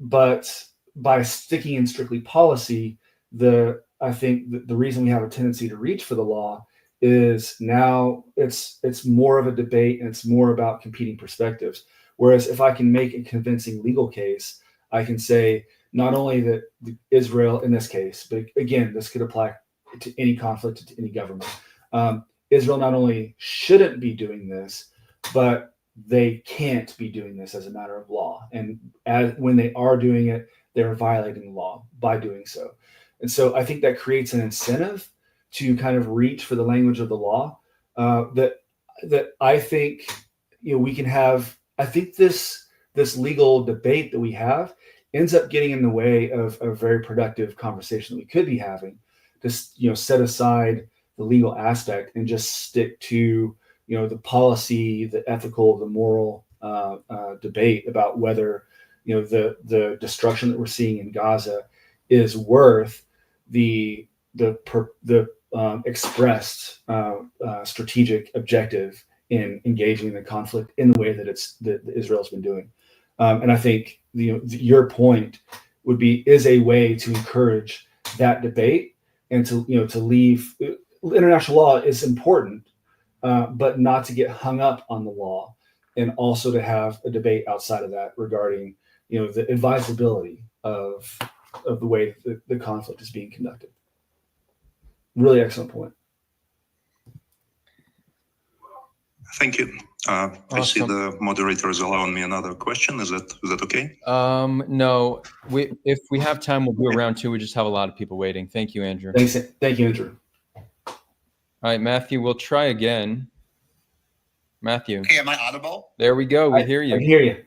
But by sticking in strictly policy, I think the reason we have a tendency to reach for the law is now it's more of a debate and it's more about competing perspectives. Whereas if I can make a convincing legal case, I can say not only that Israel in this case, but again, this could apply to any conflict, to any government. Israel not only shouldn't be doing this, but they can't be doing this as a matter of law. And when they are doing it, they're violating the law by doing so. And so I think that creates an incentive to kind of reach for the language of the law that I think we can have. I think this legal debate that we have ends up getting in the way of a very productive conversation that we could be having. Just set aside the legal aspect and just stick to the policy, the ethical, the moral debate about whether the destruction that we're seeing in Gaza is worth the expressed strategic objective in engaging in the conflict in the way that Israel's been doing. And I think your point is a way to encourage that debate and to leave. International law is important, but not to get hung up on the law, and also to have a debate outside of that regarding the advisability of the way the conflict is being conducted. Really excellent point. Thank you. I see the moderator is allowing me another question. Is that okay? No. If we have time, we'll do a round two. We just have a lot of people waiting. Thank you, Andrew. Thank you, Andrew. All right, Matthew, we'll try again. Matthew. Okay, am I audible? There we go. We hear I you. can hear you.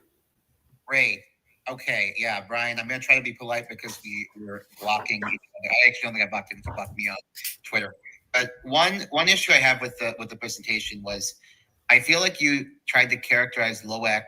Great. Okay, yeah, Brian, I'm going to try to be polite because we're blocking each other. I actually only got blocked in to block me on Twitter. But one issue I have with the presentation was I feel like you tried to characterize LOEC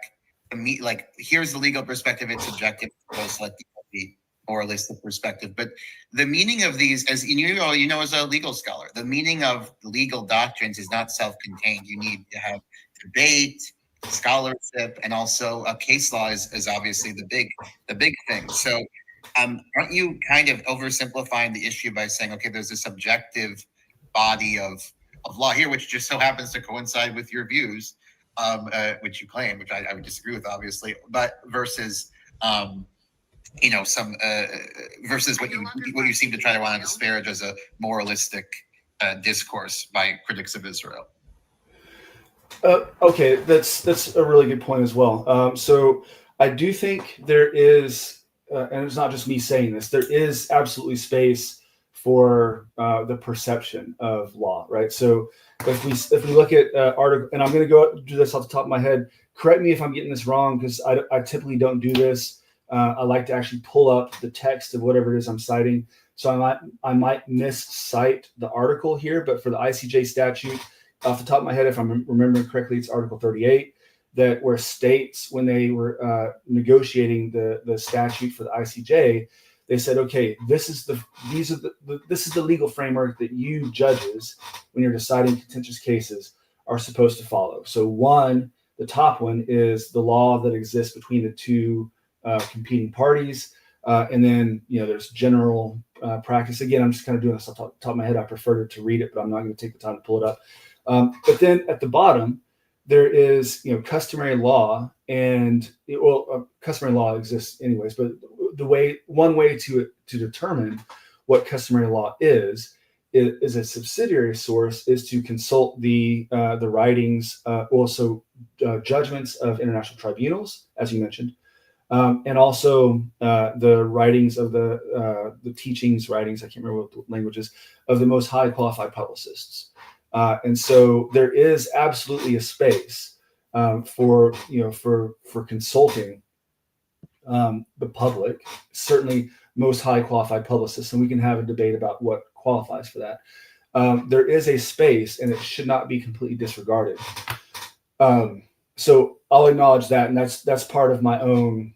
like here's the legal perspective, it's subjective, goes like the moralistic perspective. But the meaning of these, as you know, as a legal scholar, the meaning of legal doctrines is not self-contained. You need to have debate, scholarship, and also a case law is obviously the big thing. So aren't you kind of oversimplifying the issue by saying, okay, there's a subjective body of law here, which just so happens to coincide with your views, which you claim, which I would disagree with, obviously, but versus some versus what you seem to try to want to disparage as a moralistic discourse by critics of Israel. Okay, that's a really good point as well. So I do think there is, and it's not just me saying this, there is absolutely space for the perception of law, right? So if we look at article, and I'm going to go do this off the top of my head. Correct me if I'm getting this wrong, because I typically don't do this. I like to actually pull up the text of whatever it is I'm citing. So I might miscite the article here, but for the ICJ statute, off the top of my head, if I'm remembering correctly, it's Article 38, that where states, when they were negotiating the statute for the ICJ, they said, okay, this is the legal framework that you judges, when you're deciding contentious cases, are supposed to follow. So the top one is the law that exists between the two competing parties, and then there's general practice. Again, I'm just kind of doing this off the top of my head. I prefer to read it, but I'm not going to take the time to pull it up. But then at the bottom, there is customary law, and customary law exists anyways. But one way to determine what customary law is a subsidiary source is to consult the writings, also judgments of international tribunals, as you mentioned, and also the writings of the teachings writings. I can't remember what the language is, of the most high qualified publicists. And so there is absolutely a space for consulting the public, certainly most high qualified publicists, and we can have a debate about what qualifies for that. There is a space, and it should not be completely disregarded. So I'll acknowledge that, and that's part of my own.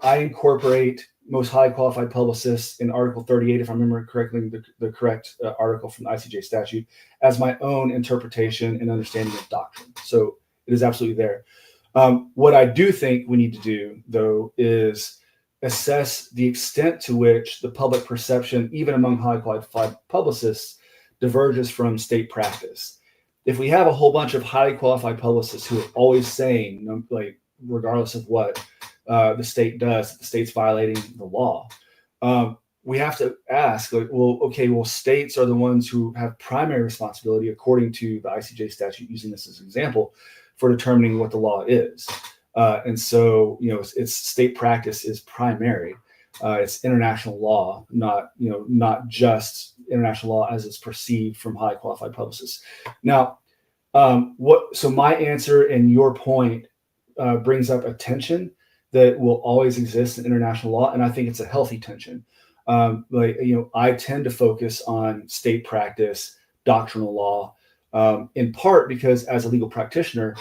I incorporate most high qualified publicists in Article 38, if I remember correctly, the correct article from the ICJ statute, as my own interpretation and understanding of doctrine. So it is absolutely there. What I do think we need to do, though, is assess the extent to which the public perception, even among high qualified publicists, diverges from state practice. If we have a whole bunch of highly qualified publicists who are always saying, regardless of what the state does, the state's violating the law, we have to ask, states are the ones who have primary responsibility, according to the ICJ statute, using this as an example, for determining what the law is. And so, it's state practice is primary. It's international law, not just international law as it's perceived from high qualified publicists. Now, so my answer and your point brings up a tension that will always exist in international law, and I think it's a healthy tension. I tend to focus on state practice, doctrinal law, in part because as a legal practitioner,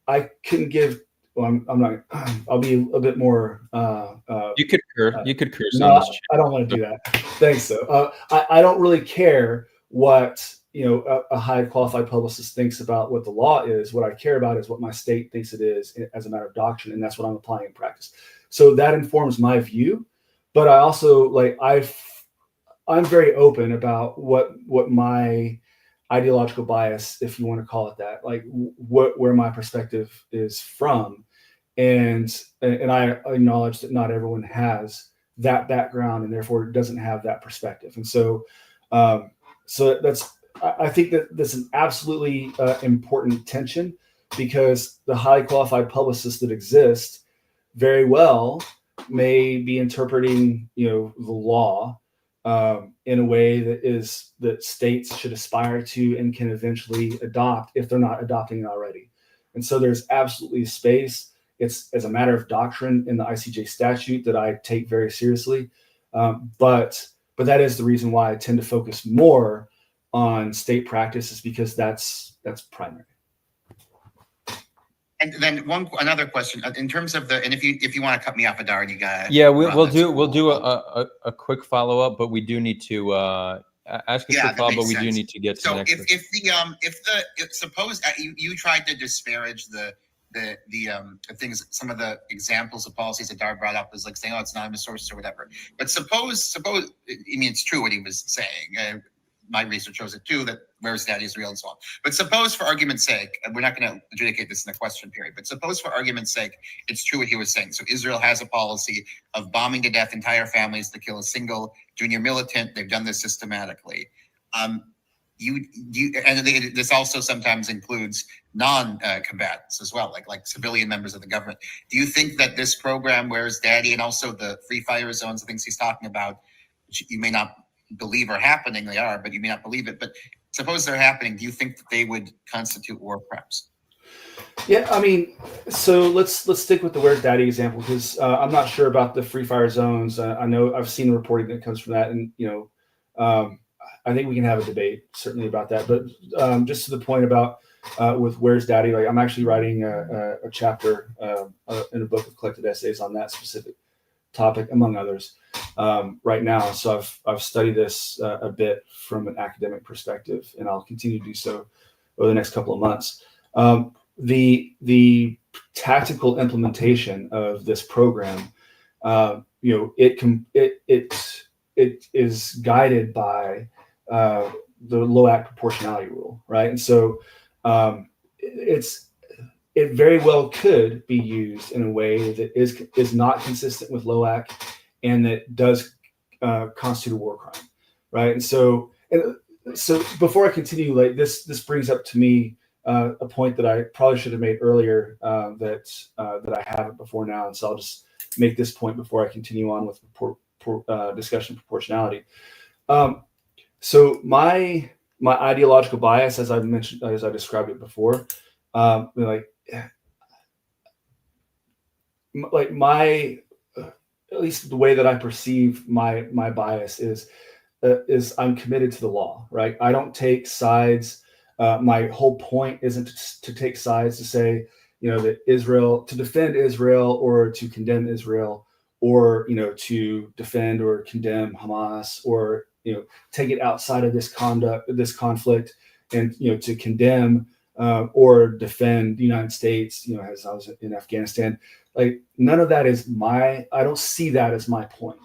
I couldn't give. Well, I'm not. I'll be a bit more. You could curse. You could curse. No, I don't want to do that. Thanks, though. I don't really care what a high qualified publicist thinks about what the law is. What I care about is what my state thinks it is as a matter of doctrine, and that's what I'm applying in practice. So that informs my view. But I also I'm very open about what my ideological bias, if you want to call it that, where my perspective is from, and I acknowledge that not everyone has that background and therefore doesn't have that perspective, and so I think that's an absolutely important tension, because the highly qualified publicists that exist very well may be interpreting the law in a way that states should aspire to and can eventually adopt if they're not adopting it already. And so there's absolutely space. It's as a matter of doctrine in the ICJ statute that I take very seriously. But that is the reason why I tend to focus more on state practice, is because that's primary. And then another question in terms of and if you want to cut me off, Adar, you got yeah, we'll do a quick follow up, but we do need to ask a quick follow up, but we do need to get to the next. If suppose you tried to disparage the things, some of the examples of policies that Dar brought up is like saying, oh, it's anonymous sources or whatever. But suppose, I mean, it's true what he was saying. My research shows it too, that where's that Israel and so on. But suppose for argument's sake, and we're not going to adjudicate this in the question period, but suppose for argument's sake, it's true what he was saying. So Israel has a policy of bombing to death entire families to kill a single junior militant. They've done this systematically. This also sometimes includes non-combatants as well, like civilian members of the government. Do you think that this program, Where's Daddy, and also the free fire zones, the things he's talking about, which you may not believe are happening, they are, but you may not believe it, but suppose they're happening, do you think that they would constitute war crimes? Yeah, I mean, so let's stick with the Where's Daddy example, because I'm not sure about the free fire zones. I know I've seen reporting that comes from that, and I think we can have a debate certainly about that. But just to the point about with Where's Daddy, like I'm actually writing a chapter in a book of collected essays on that specific topic, among others, right now. So I've studied this a bit from an academic perspective, and I'll continue to do so over the next couple of months. The tactical implementation of this program, it is guided by the low act proportionality rule, right? And so it very well could be used in a way that is not consistent with low act and that does constitute a war crime, right? And so before I continue, like this brings up to me a point that I probably should have made earlier that I haven't before now, and so I'll just make this point before I continue on with discussion of proportionality. So my ideological bias, as I mentioned, as I described it before, at least the way that I perceive my bias is I'm committed to the law, right? I don't take sides. My whole point isn't to take sides to say, that Israel, to defend Israel or to condemn Israel, or, to defend or condemn Hamas, or, take it outside of this conflict and, to condemn or defend the United States, as I was in Afghanistan. Like none of that is I don't see that as my point.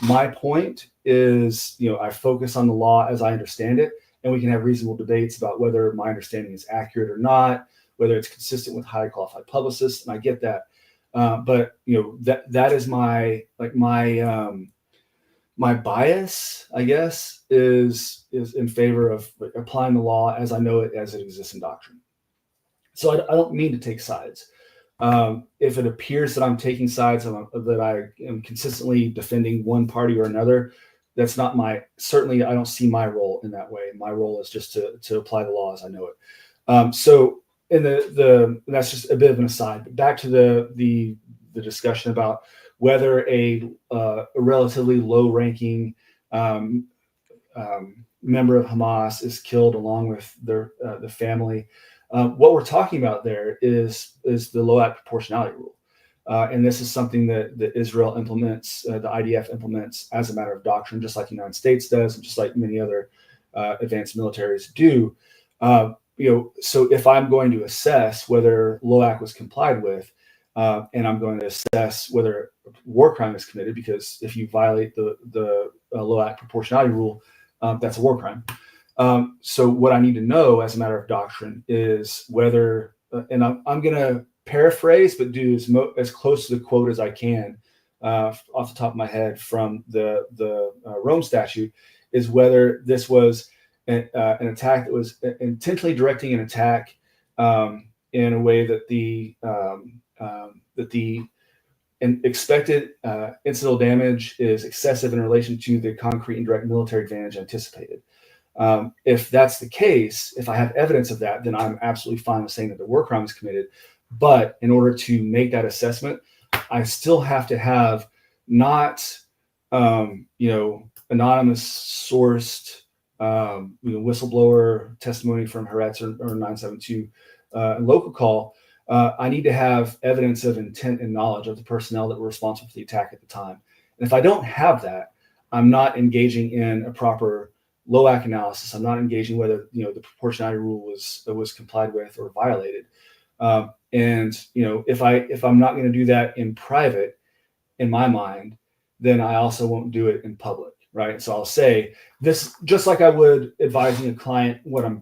My point is, I focus on the law as I understand it, and we can have reasonable debates about whether my understanding is accurate or not, whether it's consistent with highly qualified publicists, and I get that. But that is my bias, I guess, is in favor of applying the law as I know it, as it exists in doctrine. So I don't mean to take sides. If it appears that I'm taking sides, that I am consistently defending one party or another, that's not certainly I don't see my role in that way. My role is just to apply the law as I know it. So in that's just a bit of an aside. But back to the discussion about whether a relatively low-ranking member of Hamas is killed along with the family. What we're talking about there is the low act proportionality rule. And this is something that Israel implements, the IDF implements as a matter of doctrine, just like the United States does, and just like many other advanced militaries do. So if I'm going to assess whether low act was complied with, and I'm going to assess whether war crime is committed, because if you violate the low act proportionality rule, that's a war crime. So what I need to know as a matter of doctrine is whether, and I'm going to paraphrase, but do as close to the quote as I can off the top of my head from the Rome statute, is whether this was an attack that was intentionally directing an attack in a way that the and expected incidental damage is excessive in relation to the concrete and direct military advantage anticipated. If that's the case, if I have evidence of that, then I'm absolutely fine with saying that the war crime was committed. But in order to make that assessment, I still have to have not, anonymous sourced, whistleblower testimony from Haaretz or 972 local call. I need to have evidence of intent and knowledge of the personnel that were responsible for the attack at the time. And if I don't have that, I'm not engaging in a proper LOAC analysis. I'm not engaging whether the proportionality rule was complied with or violated. If I'm not going to do that in private, in my mind, then I also won't do it in public, right? So I'll say this just like I would advising a client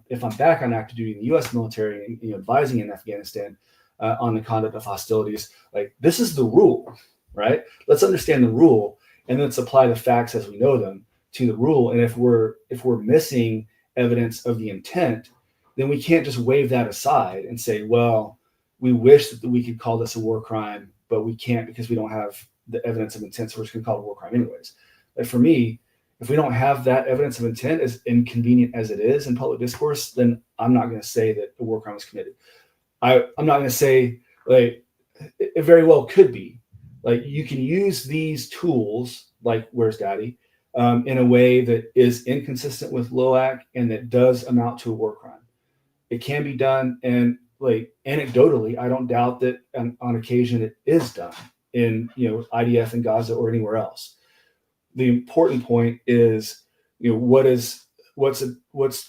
if I'm back on active duty in the U.S. military and advising in Afghanistan on the conduct of hostilities. Like, this is the rule, right? Let's understand the rule and let's apply the facts as we know them to the rule. And if we're missing evidence of the intent, then we can't just wave that aside and say, well, we wish that we could call this a war crime, but we can't because we don't have the evidence of intent, so we're just going to call it a war crime anyways. Like, for me, if we don't have that evidence of intent, as inconvenient as it is in public discourse, then I'm not going to say that a war crime was committed. I'm not going to say, like, it very well could be. Like, you can use these tools, like Where's Daddy, in a way that is inconsistent with LOAC and that does amount to a war crime. It can be done, and like anecdotally, I don't doubt that on occasion it is done in IDF in Gaza or anywhere else. The important point is what's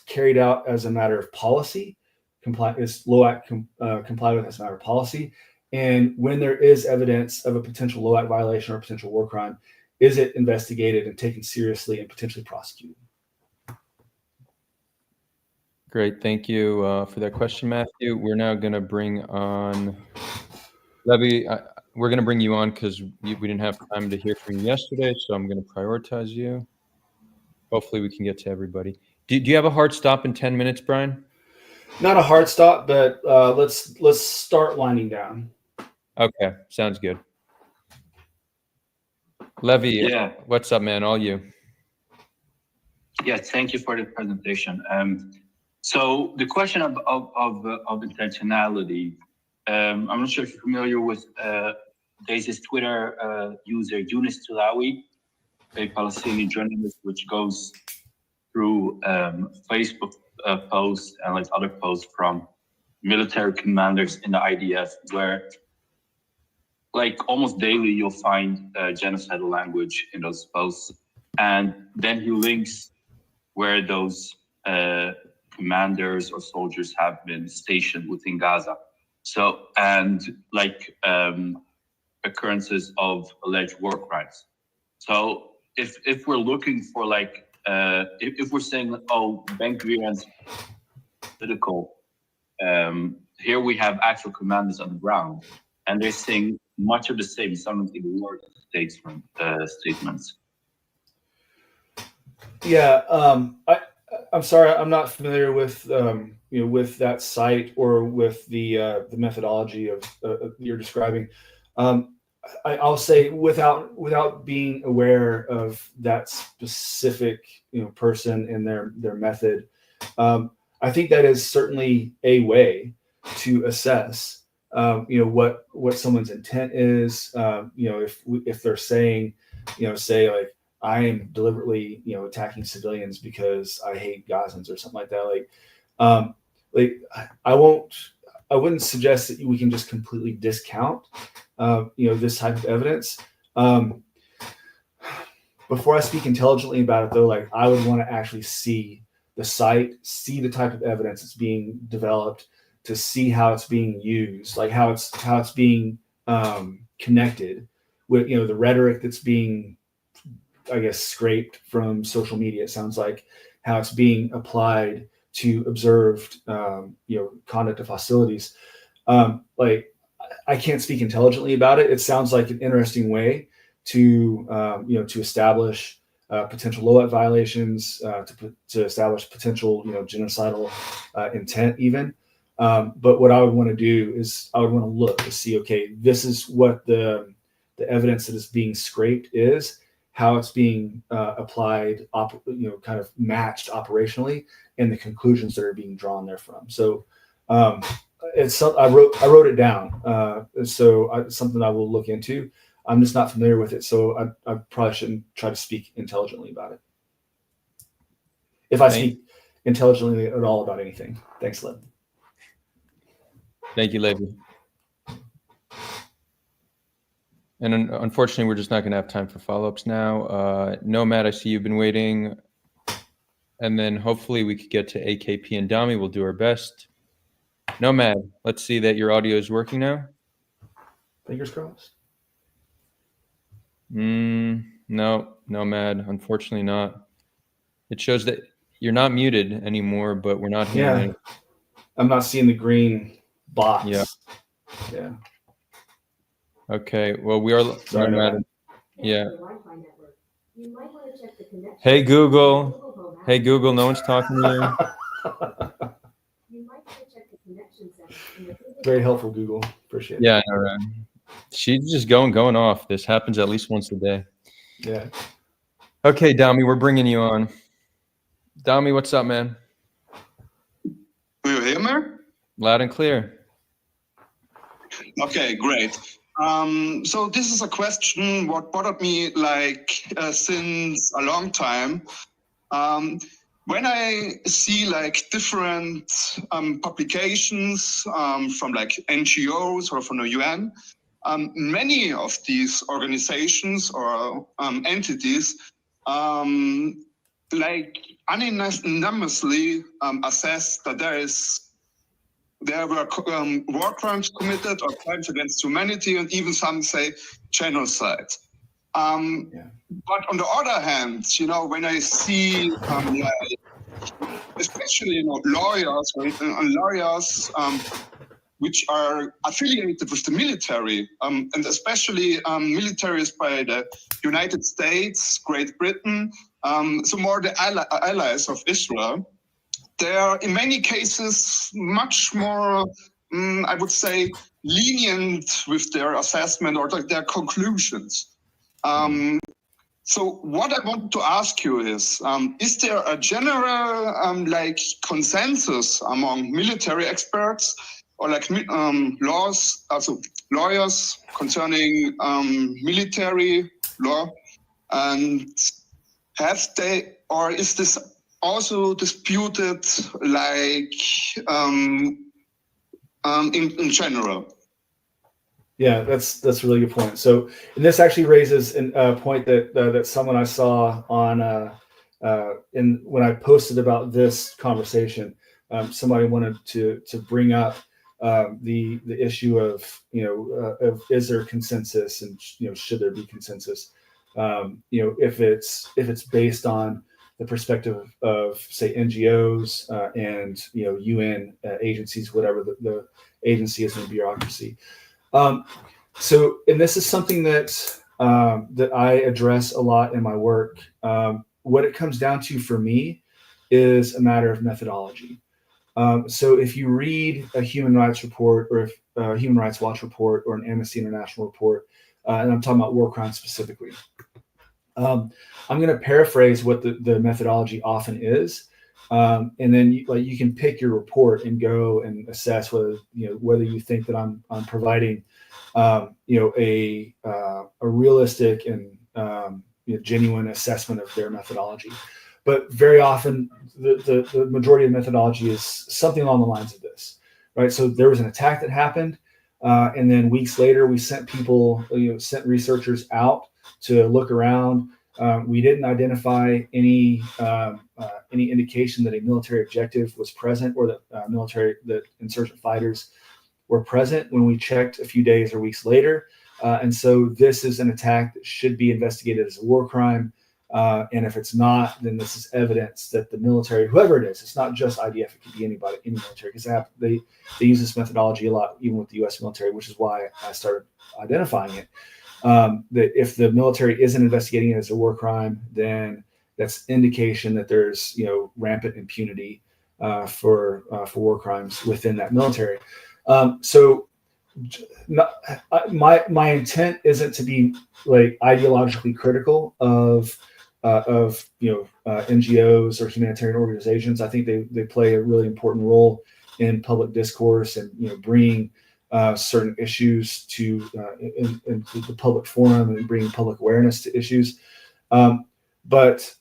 carried out as a matter of policy, is LOAC complied with as a matter of policy, and when there is evidence of a potential LOAC violation or a potential war crime, is it investigated and taken seriously and potentially prosecuted? Great. Thank you for that question, Matthew. We're now going to bring on Levy. We're going to bring you on because we didn't have time to hear from you yesterday, so I'm going to prioritize you. Hopefully we can get to everybody. Do you have a hard stop in 10 minutes, Brian? Not a hard stop, but let's start winding down. Okay, sounds good. Levy, Yeah. What's up, man? All you. Yeah, thank you for the presentation. So the question of intentionality, I'm not sure if you're familiar with, there's this Twitter user, Yunus Tulawi, a Palestinian journalist, which goes through Facebook posts and like other posts from military commanders in the IDF, where like almost daily you'll find genocidal language in those posts. And then he links where those commanders or soldiers have been stationed within Gaza. So, and like occurrences of alleged war crimes. So if we're looking for like, if we're saying, oh, Ben-Gurion's political, here we have actual commanders on the ground, and they're saying much of the same, some of the word statements. Yeah, I'm sorry, I'm not familiar with with that site or with the methodology of you're describing. I'll say without being aware of that specific person and their method, I think that is certainly a way to assess what someone's intent is. If they're saying say like, I am deliberately attacking civilians because I hate Gazans or something like that. I wouldn't suggest that we can just completely discount this type of evidence. Before I speak intelligently about it, though, like, I would want to actually see the site, see the type of evidence that's being developed, to see how it's being used, like how it's being connected with the rhetoric that's being, I guess, scraped from social media. It sounds like how it's being applied to observed conduct of hostilities. I can't speak intelligently about it. It sounds like an interesting way to establish potential LOAC violations, to establish potential genocidal intent even. But what I would want to do is I would want to look to see, okay, this is what the the evidence that is being scraped is, how it's being applied, kind of matched operationally, and the conclusions that are being drawn therefrom. So I wrote it down. It's something I will look into. I'm just not familiar with it, so I probably shouldn't try to speak intelligently about it. If I speak intelligently at all about anything. Thanks, Lev. Thank you, Levi. And unfortunately, we're just not going to have time for follow-ups now. Nomad, I see you've been waiting. And then hopefully we could get to AKP and Dami. We'll do our best. Nomad, let's see that your audio is working now. Fingers crossed. No, Nomad, unfortunately not. It shows that you're not muted anymore, but we're not hearing it. I'm not seeing the green box. Yeah. Okay, well, we are. Sorry, Nomad. Yeah. Hey, Google. Hey, Google, no one's talking to you. Very helpful, Google. Appreciate it. Yeah, I know, right? She's just going off. This happens at least once a day. Yeah. Okay, Dami, we're bringing you on. Dami, what's up, man? Do you hear me? Loud and clear. Okay, great. So this is a question what bothered me since a long time. When I see different publications from NGOs or from the UN, many of these organizations or entities unanimously assess that there were war crimes committed or crimes against humanity, and even some say genocide. But on the other hand, when I see, especially lawyers which are affiliated with the military, and especially militaries by the United States, Great Britain, so more the allies of Israel, they are in many cases much more, I would say, lenient with their assessment or their conclusions. So what I want to ask you is there a general consensus among military experts or lawyers concerning military law, and is this also disputed in general? Yeah, that's a really good point. So, and this actually raises a point that someone I saw on when I posted about this conversation. Somebody wanted to bring up the issue of is there consensus, and should there be consensus? If it's based on the perspective of say NGOs and UN agencies, whatever the agency is in the bureaucracy. So, and this is something that I address a lot in my work. What it comes down to for me is a matter of methodology. So if you read a human rights report, or if a Human Rights Watch report, or an Amnesty International report, and I'm talking about war crimes specifically, I'm going to paraphrase what the methodology often is. And then you can pick your report and go and assess whether you think that I'm providing a realistic and genuine assessment of their methodology. But very often the majority of the methodology is something along the lines of this, right? So there was an attack that happened, and then weeks later we sent sent researchers out to look around. We didn't identify any indication that a military objective was present, or that insurgent fighters were present when we checked a few days or weeks later. And so this is an attack that should be investigated as a war crime. And if it's not, then this is evidence that the military, whoever it is, it's not just IDF, it could be anybody, any military, because they use this methodology a lot, even with the U.S. military, which is why I started identifying it. That if the military isn't investigating it as a war crime, then that's indication that there's rampant impunity for war crimes within that military. So my intent isn't to be like ideologically critical of NGOs or humanitarian organizations. I think they play a really important role in public discourse and bringing certain issues to into the public forum and bringing public awareness to issues. But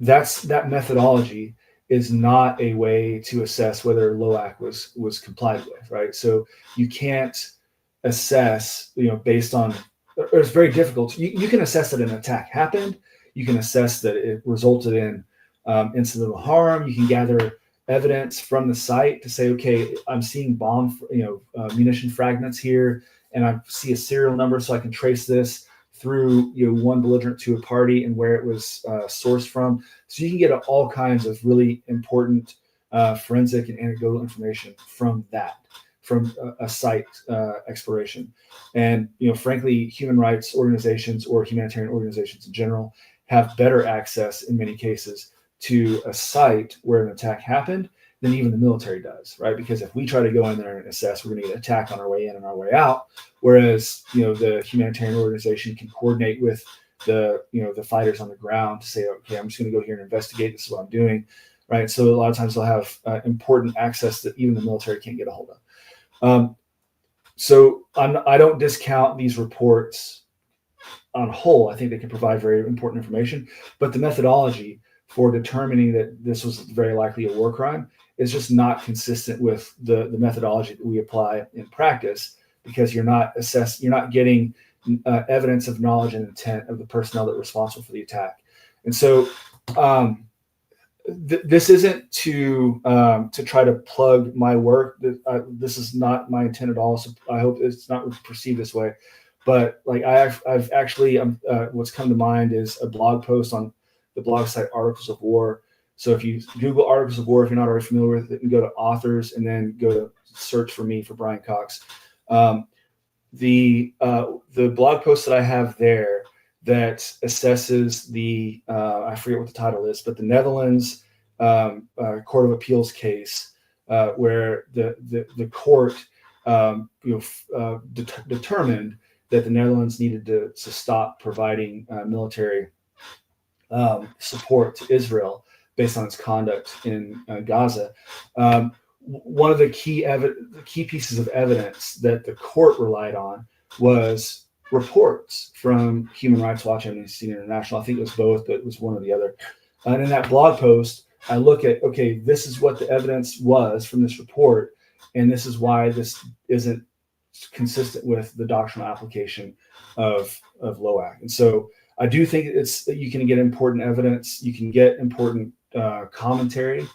that methodology is not a way to assess whether LOAC was complied with, right? So you can't assess, based on, or it's very difficult. You can assess that an attack happened. You can assess that it resulted in incidental harm. You can gather evidence from the site to say, okay, I'm seeing munition fragments here, and I see a serial number, so I can trace this through one belligerent to a party and where it was sourced from. So you can get all kinds of really important forensic and anecdotal information from a site exploration. And frankly, human rights organizations or humanitarian organizations in general have better access in many cases to a site where an attack happened than even the military does, right? Because if we try to go in there and assess, we're going to get attacked on our way in and our way out. Whereas, the humanitarian organization can coordinate with the fighters on the ground to say, okay, I'm just going to go here and investigate. This is what I'm doing, right? So a lot of times they'll have important access that even the military can't get a hold of. So I don't discount these reports on whole. I think they can provide very important information, but the methodology for determining that this was very likely a war crime is just not consistent with the methodology that we apply in practice, because you're not getting evidence of knowledge and intent of the personnel that were responsible for the attack. And so this isn't to try to plug my work. This is not my intent at all. So I hope it's not perceived this way. But like I've actually what's come to mind is a blog post on the blog site Articles of War. So if you Google Articles of War, if you're not already familiar with it, and go to authors and then go to search for me for Brian Cox. The blog post that I have there that assesses the I forget what the title is, but the Netherlands Court of Appeals case where the court determined that the Netherlands needed to stop providing military support to Israel based on its conduct in Gaza. One of the key pieces of evidence that the court relied on was reports from Human Rights Watch and Amnesty International. I think it was both, but it was one or the other. And in that blog post, I look at, okay, this is what the evidence was from this report, and this is why this isn't consistent with the doctrinal application of LOAC. And so I do think you can get important evidence, you can get important commentary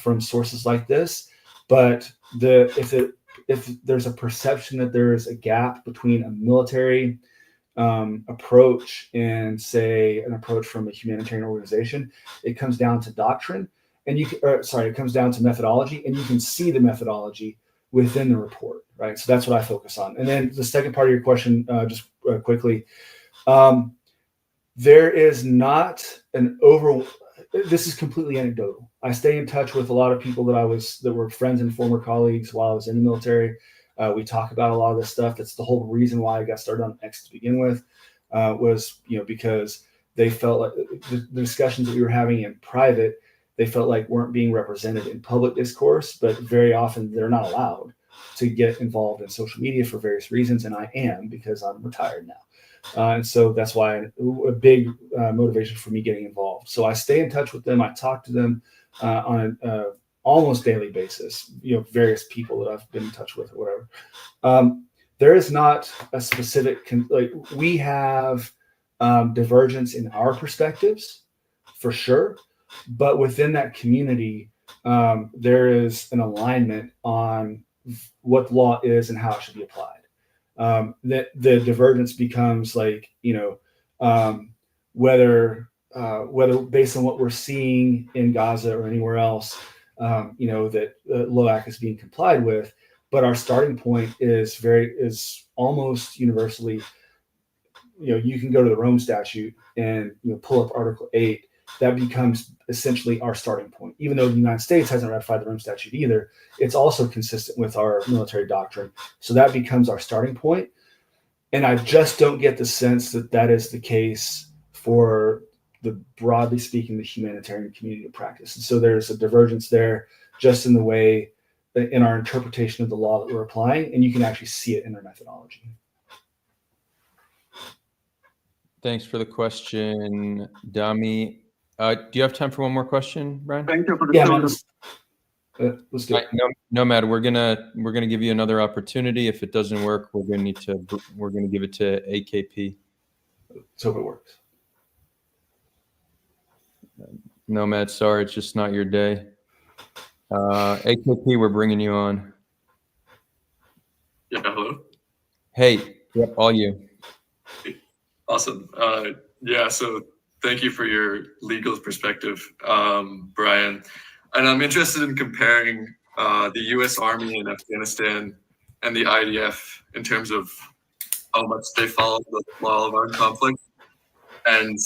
from sources like this, but if there's a perception that there is a gap between a military approach and say an approach from a humanitarian organization, it comes down to doctrine, and it comes down to methodology, and you can see the methodology within the report, right? So that's what I focus on. And then the second part of your question, just quickly, there is not this is completely anecdotal. I stay in touch with a lot of people that were friends and former colleagues while I was in the military. We talk about a lot of this stuff. That's the whole reason why I got started on X to begin with, was because they felt like the discussions that we were having in private, they felt like weren't being represented in public discourse, but very often they're not allowed to get involved in social media for various reasons. And I am, because I'm retired now. And so that's why a big motivation for me getting involved. So I stay in touch with them. I talk to them on an almost daily basis, various people that I've been in touch with or whatever. There is not a specific, we have divergence in our perspectives for sure. But within that community, there is an alignment on what the law is and how it should be applied. That the divergence becomes whether based on what we're seeing in Gaza or anywhere else, that LOAC is being complied with, but our starting point is almost universally, you can go to the Rome Statute and pull up Article 8, that becomes essentially our starting point. Even though the United States hasn't ratified the Rome Statute either, it's also consistent with our military doctrine. So that becomes our starting point. And I just don't get the sense that that is the case for the, broadly speaking, the humanitarian community of practice. And so there's a divergence there just in the way, in our interpretation of the law that we're applying, and you can actually see it in our methodology. Thanks for the question, Dami. Do you have time for one more question, Brian? Thank you for the Yeah, talk. man, let's do it. Nomad, we're gonna give you another opportunity. If it doesn't work, we're gonna give it to AKP. Let's hope it works. Nomad, sorry, it's just not your day. AKP, we're bringing you on. Yeah, hello. Hey, yep, all you. Awesome. Yeah, so thank you for your legal perspective, Brian. And I'm interested in comparing the U.S. Army in Afghanistan and the IDF in terms of how much they follow the law of armed conflict. And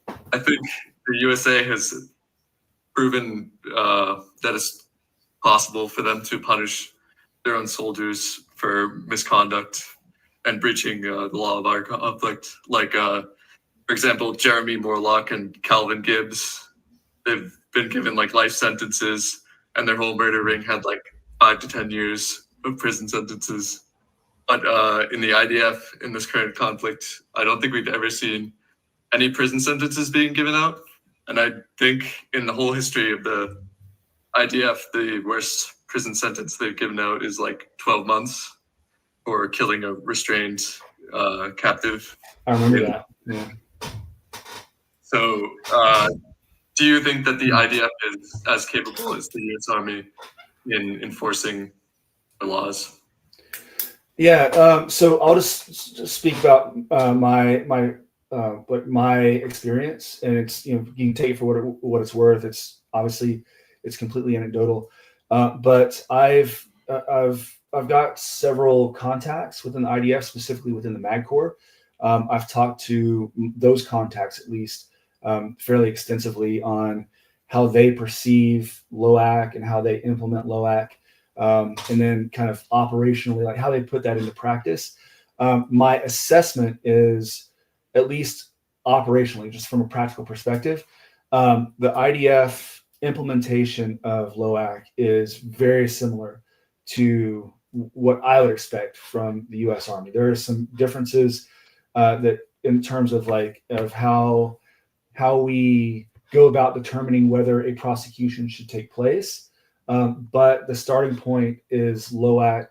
I think the USA has proven that it's possible for them to punish their own soldiers for misconduct and breaching the law of armed conflict. Like, for example, Jeremy Morlock and Calvin Gibbs, they've been given like life sentences, and their whole murder ring had like 5 to 10 years of prison sentences. But in the IDF, in this current conflict, I don't think we've ever seen any prison sentences being given out. And I think in the whole history of the IDF, the worst prison sentence they've given out is like 12 months for killing a restrained captive. I remember that. Yeah. So do you think that the IDF is as capable as the U.S. Army in enforcing the laws? Yeah. So I'll just speak about my experience, and it's, you can take it for what it's worth. It's obviously completely anecdotal, but I've got several contacts within the IDF, specifically within the Mag Corps. I've talked to those contacts at least fairly extensively on how they perceive LOAC and how they implement LOAC, and then kind of operationally, like how they put that into practice. My assessment is, at least operationally, just from a practical perspective, the IDF implementation of LOAC is very similar to what I would expect from the U.S. Army. There are some differences that in terms of how we go about determining whether a prosecution should take place. But the starting point is LOAC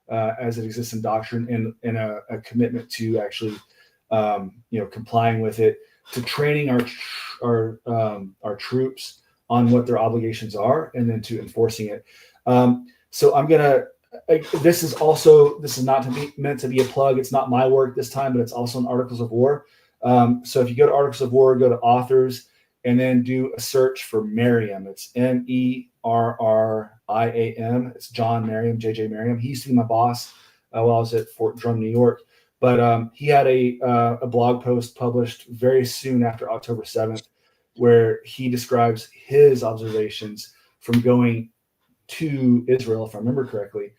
as it exists in doctrine, and a commitment to actually complying with it, to training our troops on what their obligations are, and then to enforcing it. So I'm gonna. This is not meant to be a plug. It's not my work this time, but it's also in Articles of War. So if you go to Articles of War, go to authors, and then do a search for Merriam. It's Merriam. It's John Merriam, J.J. Merriam. He used to be my boss while I was at Fort Drum, New York. But he had a blog post published very soon after October 7th, where he describes his observations from going to Israel, if I remember correctly,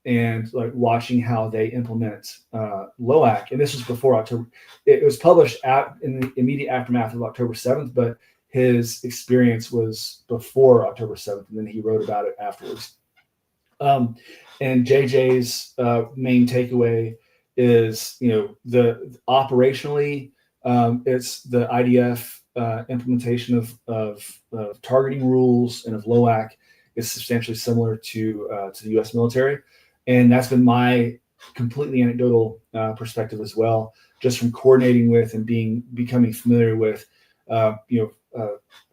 and like watching how they implement LOAC. And this was before October. It was published in the immediate aftermath of October 7th, but his experience was before October 7th, and then he wrote about it afterwards. And JJ's main takeaway is, the operationally, it's the IDF implementation of targeting rules and of LOAC is substantially similar to the U.S. military, and that's been my completely anecdotal perspective as well, just from coordinating with and becoming familiar with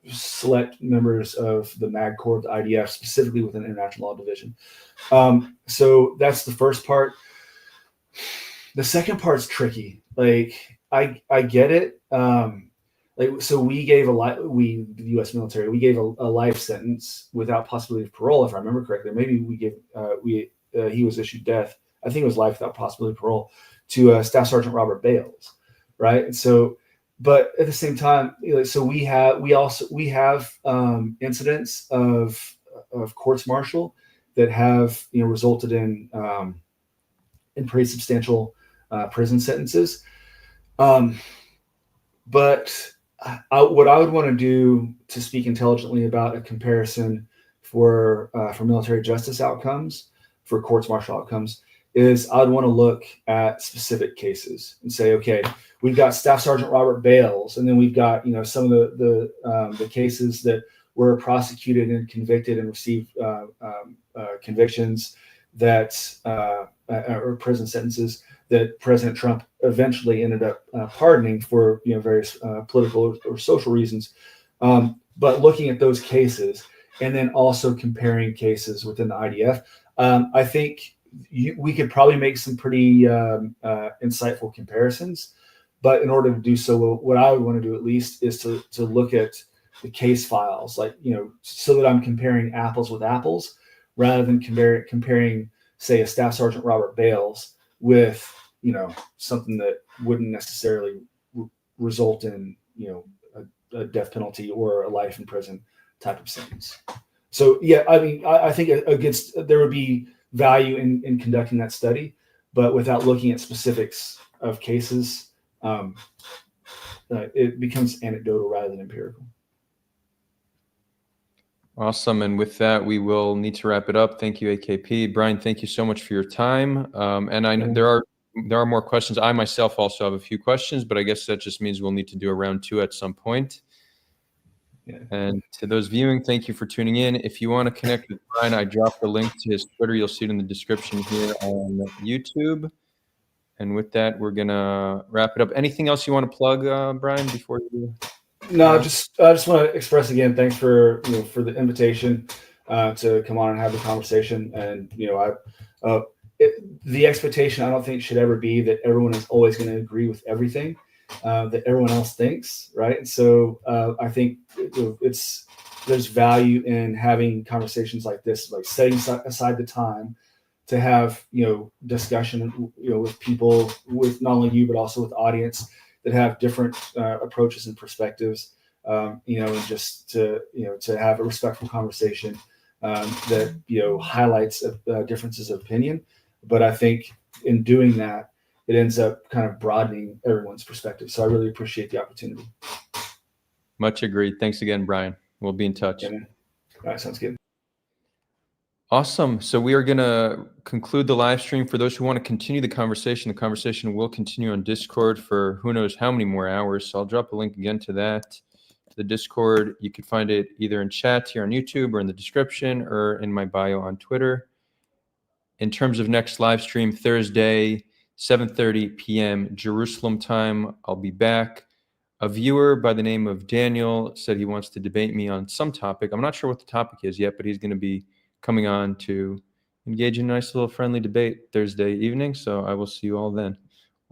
select members of the Mag Corps, the IDF, specifically within the International Law Division. So that's the first part. The second part's tricky. Like I get it. So we gave the U.S. military, we gave a life sentence without possibility of parole, if I remember correctly. Maybe he was issued death. I think it was life without possibility of parole to Staff Sergeant Robert Bales, right? And so but at the same time, so we have incidents of courts-martial that have resulted in pretty substantial prison sentences. But what I would want to do to speak intelligently about a comparison for military justice outcomes, for courts-martial outcomes, is I'd want to look at specific cases and say, okay, we've got Staff Sergeant Robert Bales, and then we've got some of the cases that were prosecuted and convicted and received convictions that or prison sentences that President Trump eventually ended up pardoning for various political or social reasons. But looking at those cases and then also comparing cases within the IDF, I think we could probably make some pretty insightful comparisons. But in order to do so, what I would want to do at least is to look at the case files, so that I'm comparing apples with apples rather than comparing, say, a Staff Sergeant Robert Bales with something that wouldn't necessarily result in a death penalty or a life in prison type of sentence. So yeah, I mean, I think there would be value in conducting that study, but without looking at specifics of cases, it becomes anecdotal rather than empirical. Awesome. And with that, we will need to wrap it up. Thank you, AKP. Brian, thank you so much for your time. And I know there are more questions. I myself also have a few questions, but I guess that just means we'll need to do a round 2 at some point. Yeah. And to those viewing, thank you for tuning in. If you want to connect with Brian, I dropped the link to his Twitter. You'll see it in the description here on YouTube. And with that, we're going to wrap it up. Anything else you want to plug, Brian, before you... No, I just want to express again, thanks for the invitation to come on and have the conversation. And the expectation I don't think should ever be that everyone is always going to agree with everything that everyone else thinks, right? And so I think there's value in having conversations like this, like setting aside the time to have discussion with people, with not only you but also with the audience that have different approaches and perspectives, and just to have a respectful conversation that highlights differences of opinion. But I think in doing that, it ends up kind of broadening everyone's perspective. So I really appreciate the opportunity. Much agreed. Thanks again, Brian. We'll be in touch. Yeah, all right, sounds good. Awesome. So we are going to conclude the live stream. For those who want to continue the conversation will continue on Discord for who knows how many more hours. So I'll drop a link again to that, to the Discord. You can find it either in chat here on YouTube or in the description or in my bio on Twitter. In terms of next live stream, Thursday, 7:30 p.m. Jerusalem time, I'll be back. A viewer by the name of Daniel said he wants to debate me on some topic. I'm not sure what the topic is yet, but he's going to be coming on to engage in a nice little friendly debate Thursday evening. So I will see you all then.